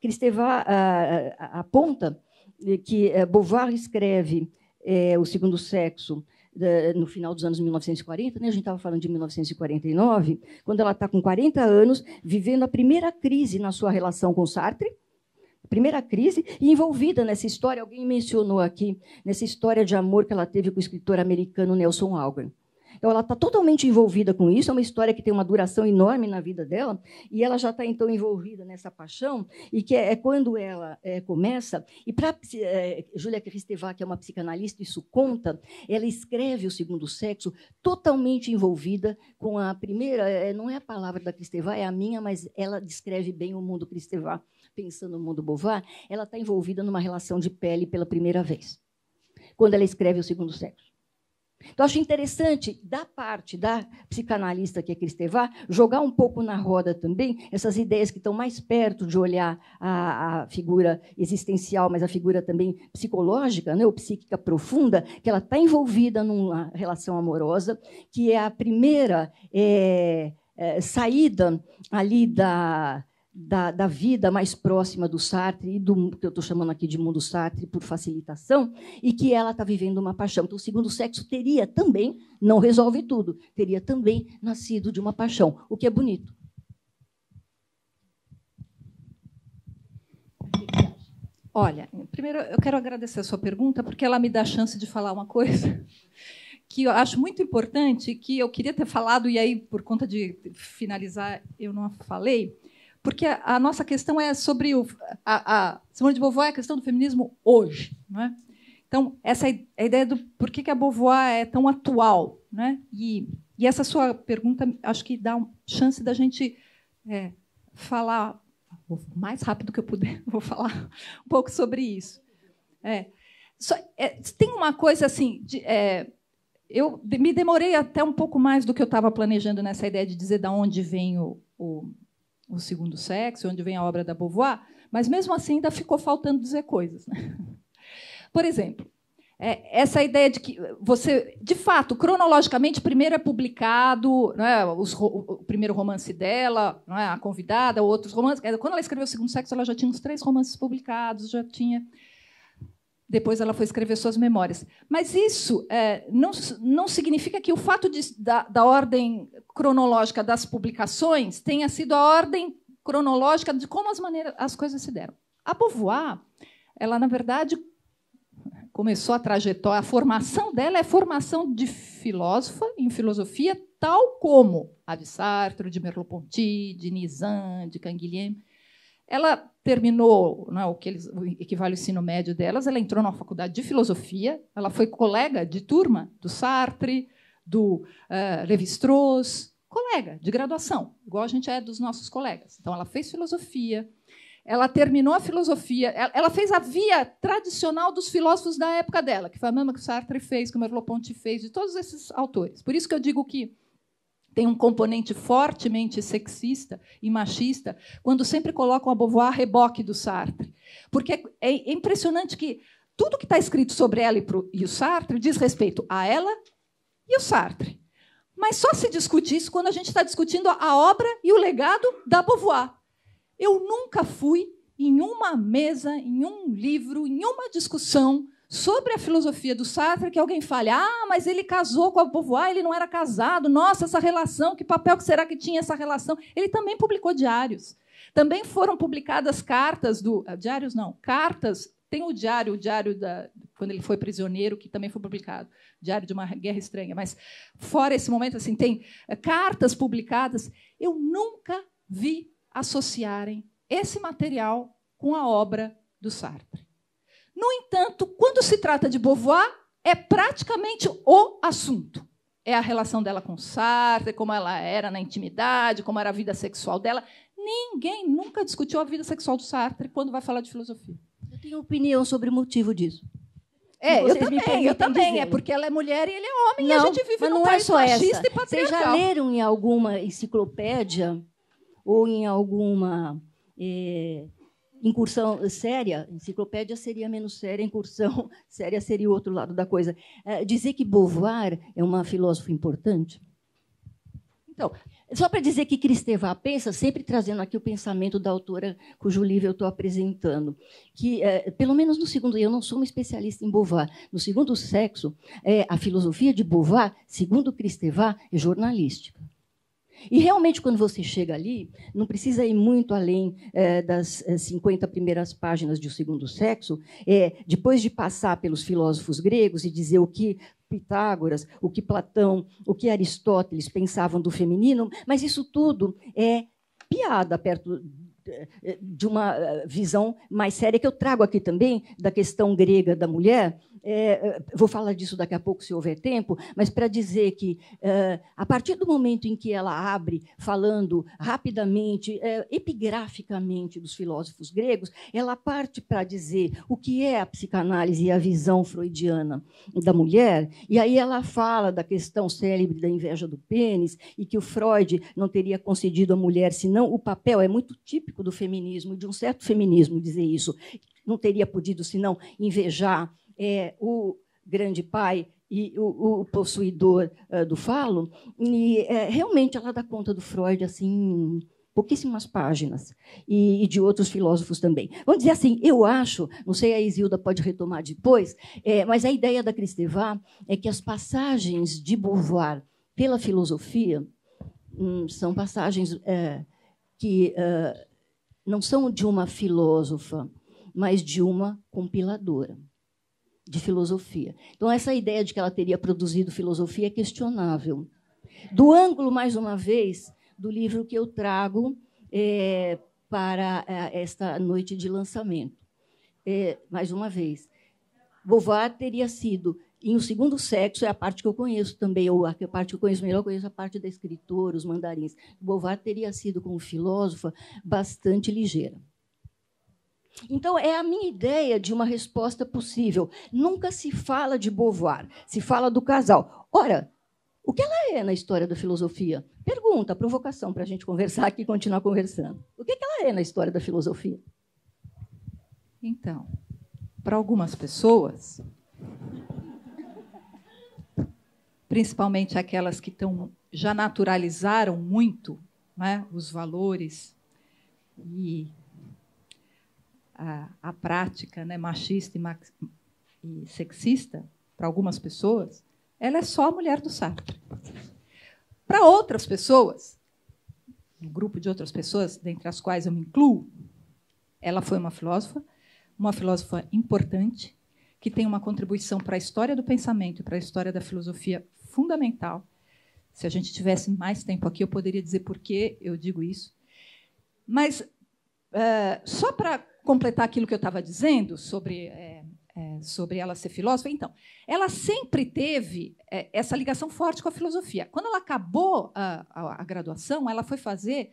Kristeva aponta que Beauvoir escreve O Segundo Sexo no final dos anos 1940, né? A gente estava falando de 1949, quando ela está com 40 anos, vivendo a primeira crise na sua relação com Sartre, primeira crise, e envolvida nessa história, alguém mencionou aqui, nessa história de amor que ela teve com o escritor americano Nelson Algren. Então, ela está totalmente envolvida com isso, é uma história que tem uma duração enorme na vida dela, e ela já está, então, envolvida nessa paixão, e que é quando ela começa, e para Julia Kristeva, que é uma psicanalista, isso conta, ela escreve O Segundo Sexo totalmente envolvida com a primeira, não é a palavra da Kristeva, é a minha, mas ela descreve bem o mundo Kristeva, pensando no mundo Beauvoir, ela está envolvida numa relação de pele pela primeira vez, quando ela escreve O Segundo Sexo. Então, acho interessante, da parte da psicanalista que é Kristeva, jogar um pouco na roda também essas ideias que estão mais perto de olhar a figura existencial, mas a figura também psicológica, né, ou psíquica profunda, que ela está envolvida numa relação amorosa, que é a primeira saída ali da vida mais próxima do Sartre, e do que eu estou chamando aqui de mundo Sartre por facilitação, e que ela está vivendo uma paixão. Então, O Segundo Sexo teria também, não resolve tudo, teria também nascido de uma paixão, o que é bonito. Olha, primeiro eu quero agradecer a sua pergunta, porque ela me dá a chance de falar uma coisa que eu acho muito importante, que eu queria ter falado, e aí, por conta de finalizar, eu não falei, porque a nossa questão é sobre a Simone de Beauvoir, a questão do feminismo hoje, não é? Então, essa é a ideia do por que a Beauvoir é tão atual, né? E essa sua pergunta, acho que dá uma chance da gente falar o mais rápido que eu puder, vou falar um pouco sobre isso. Tem uma coisa assim, eu me demorei até um pouco mais do que eu estava planejando nessa ideia de dizer de onde vem o Segundo Sexo, onde vem a obra da Beauvoir, mas, mesmo assim, ainda ficou faltando dizer coisas, né? Por exemplo, essa ideia de que você, de fato, cronologicamente, primeiro é publicado, né, o primeiro romance dela, né, A Convidada, outros romances. Quando ela escreveu O Segundo Sexo, ela já tinha uns 3 romances publicados, já tinha... Depois ela foi escrever suas memórias. Mas isso não significa que o fato da ordem cronológica das publicações tenha sido a ordem cronológica de como as coisas se deram. A Beauvoir, ela, na verdade, começou a trajetória, a formação dela é formação de filósofa em filosofia, tal como a de Sartre, de Merleau-Ponty, de Nizam, de Canguilhem. Ela terminou, né, o que equivale ao ensino médio delas, ela entrou na faculdade de filosofia, ela foi colega de turma do Sartre, do Lévi-Strauss, colega de graduação, igual a gente é dos nossos colegas. Então, ela fez filosofia, ela terminou a filosofia, ela fez a via tradicional dos filósofos da época dela, que foi a mesma que o Sartre fez, que o Merleau-Ponty fez, de todos esses autores. Por isso que eu digo que tem um componente fortemente sexista e machista quando sempre colocam a Beauvoir a reboque do Sartre. Porque é impressionante que tudo que está escrito sobre ela e o Sartre diz respeito a ela e o Sartre. Mas só se discute isso quando a gente está discutindo a obra e o legado da Beauvoir. Eu nunca fui em uma mesa, em um livro, em uma discussão sobre a filosofia do Sartre, que alguém fale, mas ele casou com a Beauvoir, ele não era casado, nossa, essa relação, que papel que será que tinha essa relação? Ele também publicou diários. Também foram publicadas cartas diários não, cartas, tem o diário quando ele foi prisioneiro, que também foi publicado, Diário de uma Guerra Estranha, mas fora esse momento, assim, tem cartas publicadas. Eu nunca vi associarem esse material com a obra do Sartre. No entanto, quando se trata de Beauvoir, é praticamente o assunto. É a relação dela com Sartre, como ela era na intimidade, como era a vida sexual dela. Ninguém nunca discutiu a vida sexual do Sartre quando vai falar de filosofia. Eu tenho opinião sobre o motivo disso. Eu também. É porque ela é mulher e ele é homem, e a gente vive num país machista e patriarcal. Vocês já leram em alguma enciclopédia ou em alguma incursão séria? Enciclopédia seria menos séria, incursão séria seria o outro lado da coisa. Dizer que Beauvoir é uma filósofa importante? Então, só para dizer que Kristeva pensa, sempre trazendo aqui o pensamento da autora cujo livro eu estou apresentando, que, pelo menos no segundo, eu não sou uma especialista em Beauvoir, no segundo sexo, a filosofia de Beauvoir, segundo Kristeva, é jornalística. E, realmente, quando você chega ali, não precisa ir muito além das 50 primeiras páginas de O Segundo Sexo, depois de passar pelos filósofos gregos e dizer o que Pitágoras, o que Platão, o que Aristóteles pensavam do feminino, mas isso tudo é piada perto de uma visão mais séria que eu trago aqui também, da questão grega da mulher. Vou falar disso daqui a pouco, se houver tempo, mas para dizer que, a partir do momento em que ela abre, falando rapidamente, epigraficamente dos filósofos gregos, ela parte para dizer o que é a psicanálise e a visão freudiana da mulher, e aí ela fala da questão célebre da inveja do pênis, e que o Freud não teria concedido à mulher senão o papel, é muito típico do feminismo, de um certo feminismo dizer isso, não teria podido senão invejar o grande pai e o possuidor do falo, e realmente ela dá conta do Freud assim, pouquíssimas páginas, e de outros filósofos também. Vamos dizer assim, eu acho, não sei, a Isilda pode retomar depois, mas a ideia da Kristeva é que as passagens de Beauvoir pela filosofia são passagens que não são de uma filósofa, mas de uma compiladora de filosofia. Então, essa ideia de que ela teria produzido filosofia é questionável. Do ângulo, mais uma vez, do livro que eu trago para esta noite de lançamento. Mais uma vez, Beauvoir teria sido, em O Segundo Sexo, é a parte que eu conheço também, ou a parte que eu conheço melhor, eu conheço a parte da escritora, os mandarins. Beauvoir teria sido, como filósofa, bastante ligeira. Então, é a minha ideia de uma resposta possível. Nunca se fala de Beauvoir, se fala do casal. Ora, o que ela é na história da filosofia? Pergunta, provocação, para a gente conversar aqui e continuar conversando. O que ela é na história da filosofia? Então, para algumas pessoas, principalmente aquelas que já naturalizaram muito, né, os valores e a prática, né, machista e sexista, para algumas pessoas, ela é só a mulher do Sartre. Para outras pessoas, um grupo de outras pessoas, dentre as quais eu me incluo, ela foi uma filósofa importante, que tem uma contribuição para a história do pensamento e para a história da filosofia fundamental. Se a gente tivesse mais tempo aqui, eu poderia dizer por que eu digo isso. Mas, só para completar aquilo que eu estava dizendo sobre ela ser filósofa, então, ela sempre teve essa ligação forte com a filosofia. Quando ela acabou a graduação, ela foi fazer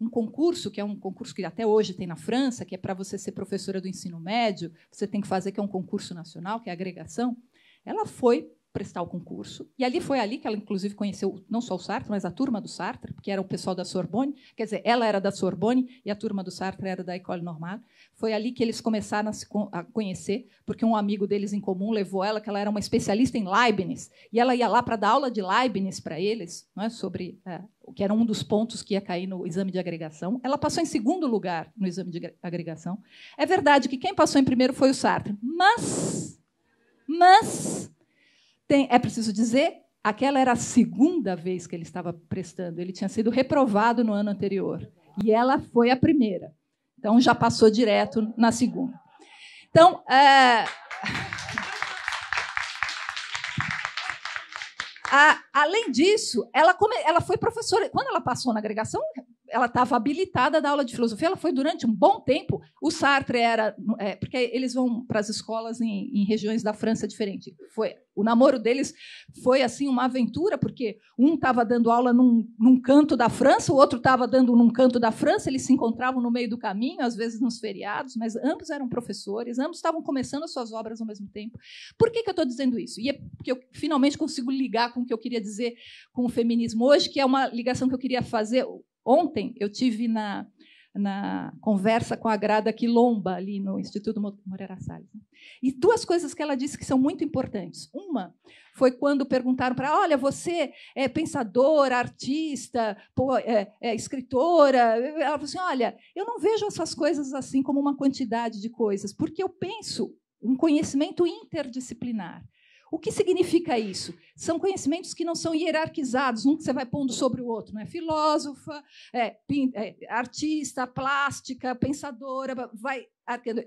um concurso, que é um concurso que até hoje tem na França, que é para você ser professora do ensino médio, você tem que fazer, que é um concurso nacional, que é a agregação. Ela foi prestar o concurso, e foi ali que ela, inclusive, conheceu não só o Sartre, mas a turma do Sartre, porque era o pessoal da Sorbonne, quer dizer, ela era da Sorbonne e a turma do Sartre era da École Normale. Foi ali que eles começaram a conhecer, porque um amigo deles em comum levou ela, que ela era uma especialista em Leibniz, e ela ia lá para dar aula de Leibniz para eles, não é, sobre o que era um dos pontos que ia cair no exame de agregação. Ela passou em segundo lugar no exame de agregação. É verdade que quem passou em primeiro foi o Sartre, mas é preciso dizer, aquela era a segunda vez que ele estava prestando. Ele tinha sido reprovado no ano anterior. E ela foi a primeira. Então, já passou direto na segunda. Então, além disso, ela foi professora. Quando ela passou na agregação, ela estava habilitada a dar aula de filosofia, ela foi durante um bom tempo. O Sartre era... porque eles vão para as escolas em regiões da França diferentes. O namoro deles foi assim uma aventura, porque um estava dando aula num canto da França, o outro estava dando num canto da França, eles se encontravam no meio do caminho, às vezes nos feriados, mas ambos eram professores, ambos estavam começando as suas obras ao mesmo tempo. Por que eu estou dizendo isso? E é porque eu finalmente consigo ligar com o que eu queria dizer com o feminismo hoje, que é uma ligação que eu queria fazer. Ontem eu tive na conversa com a Grada Quilomba, ali no Instituto Moreira Salles. E duas coisas que ela disse que são muito importantes. Uma foi quando perguntaram para ela, olha, você é pensadora, artista, escritora. Ela falou assim, olha, eu não vejo essas coisas assim como uma quantidade de coisas, porque eu penso um conhecimento interdisciplinar. O que significa isso? São conhecimentos que não são hierarquizados, um que você vai pondo sobre o outro. Não é? Filósofa, artista, plástica, pensadora.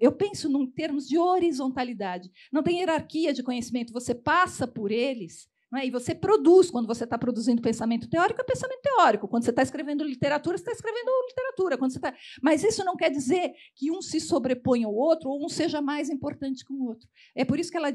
Eu penso em termos de horizontalidade. Não tem hierarquia de conhecimento, você passa por eles. Não é? E você produz, quando você está produzindo pensamento teórico, é pensamento teórico. Quando você está escrevendo literatura, você está escrevendo literatura. Mas isso não quer dizer que um se sobrepõe ao outro ou um seja mais importante que o outro. É por isso que ela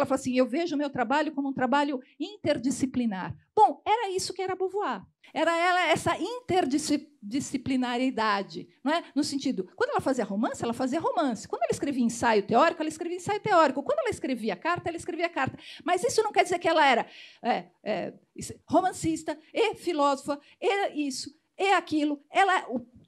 fala assim, eu vejo o meu trabalho como um trabalho interdisciplinar. Bom, era isso que era Beauvoir. Era ela essa interdisciplinariedade, não é? No sentido, quando ela fazia romance, ela fazia romance. Quando ela escrevia ensaio teórico, ela escrevia ensaio teórico. Quando ela escrevia carta, ela escrevia carta. Mas isso não quer dizer que ela era romancista, e filósofa, e isso, e aquilo.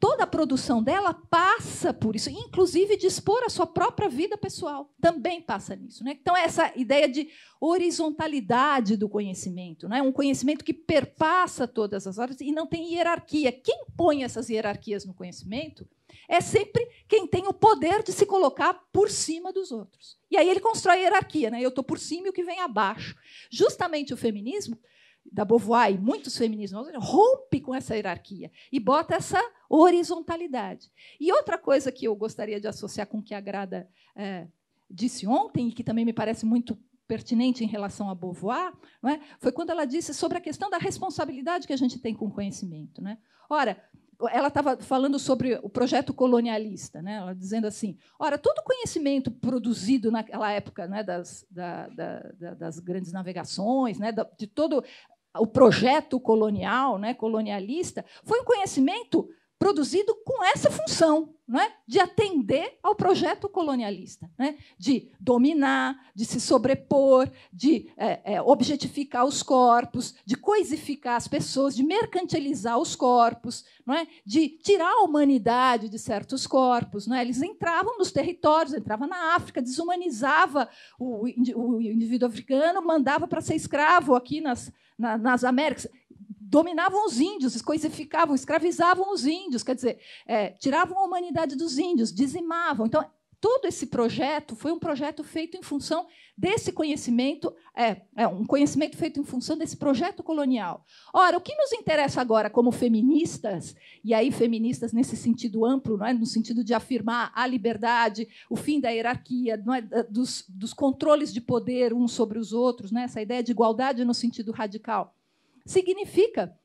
Toda a produção dela passa por isso, inclusive de expor a sua própria vida pessoal. Também passa nisso. Né? Então, essa ideia de horizontalidade do conhecimento, né? Um conhecimento que perpassa todas as áreas e não tem hierarquia. Quem põe essas hierarquias no conhecimento é sempre quem tem o poder de se colocar por cima dos outros. E aí ele constrói a hierarquia. Né? Eu estou por cima e o que vem abaixo. Justamente o feminismo da Beauvoir e muitos feminismos rompe com essa hierarquia e bota essa horizontalidade. E outra coisa que eu gostaria de associar com o que a Grada disse ontem, e que também me parece muito pertinente em relação a Beauvoir, não é? Foi quando ela disse sobre a questão da responsabilidade que a gente tem com o conhecimento. Né? Ora, ela estava falando sobre o projeto colonialista, né? Ela dizendo assim, ora, todo conhecimento produzido naquela época, né, das grandes navegações, né, de todo o projeto colonial, né, colonialista, foi um conhecimento produzido com essa função, né, de atender ao projeto colonialista, né, de dominar, de se sobrepor, de objetificar os corpos, de coisificar as pessoas, de mercantilizar os corpos, não é, de tirar a humanidade de certos corpos. Não é? Eles entravam nos territórios, entravam na África, desumanizava o indivíduo africano, mandava para ser escravo aqui nas Américas. Dominavam os índios, coisificavam, escravizavam os índios, quer dizer, tiravam a humanidade dos índios, dizimavam. Então, todo esse projeto foi um projeto feito em função desse conhecimento, um conhecimento feito em função desse projeto colonial. Ora, o que nos interessa agora como feministas, e aí feministas nesse sentido amplo, não é? No sentido de afirmar a liberdade, o fim da hierarquia, não é? dos controles de poder uns sobre os outros, não é? Essa ideia de igualdade no sentido radical, significa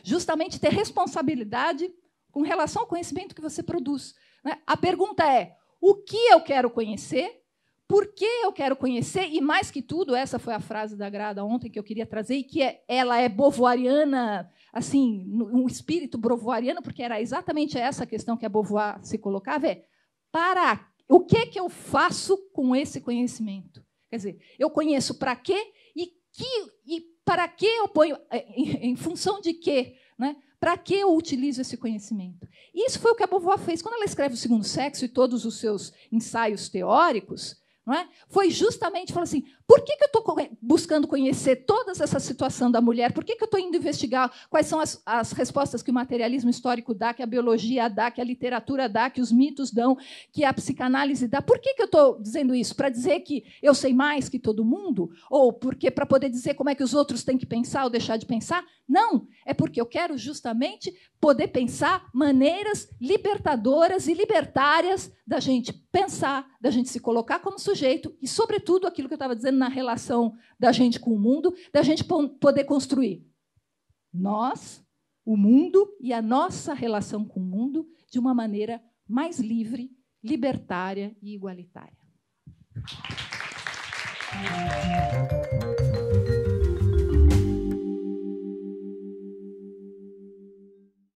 justamente ter responsabilidade com relação ao conhecimento que você produz. Né? A pergunta é, o que eu quero conhecer, por que eu quero conhecer, e, mais que tudo, essa foi a frase da Grada ontem que eu queria trazer, e que ela é beauvoiriana, assim, um espírito beauvoiriano, porque era exatamente essa questão que a Beauvoir se colocava, o que eu faço com esse conhecimento? Quer dizer, eu conheço para quê e para que eu ponho, em função de quê? Né? Para que eu utilizo esse conhecimento? Isso foi o que a Beauvoir fez. Quando ela escreve O Segundo Sexo e todos os seus ensaios teóricos, não é? Foi justamente, falou assim, por que eu estou buscando conhecer toda essa situação da mulher? Por que eu estou indo investigar quais são as respostas que o materialismo histórico dá, que a biologia dá, que a literatura dá, que os mitos dão, que a psicanálise dá? Por que eu estou dizendo isso? Para dizer que eu sei mais que todo mundo? Ou porque para poder dizer como é que os outros têm que pensar ou deixar de pensar? Não, é porque eu quero justamente poder pensar maneiras libertadoras e libertárias da gente pensar, da gente se colocar como sujeito e, sobretudo, aquilo que eu estava dizendo na relação da gente com o mundo, da gente poder construir nós, o mundo e a nossa relação com o mundo de uma maneira mais livre, libertária e igualitária.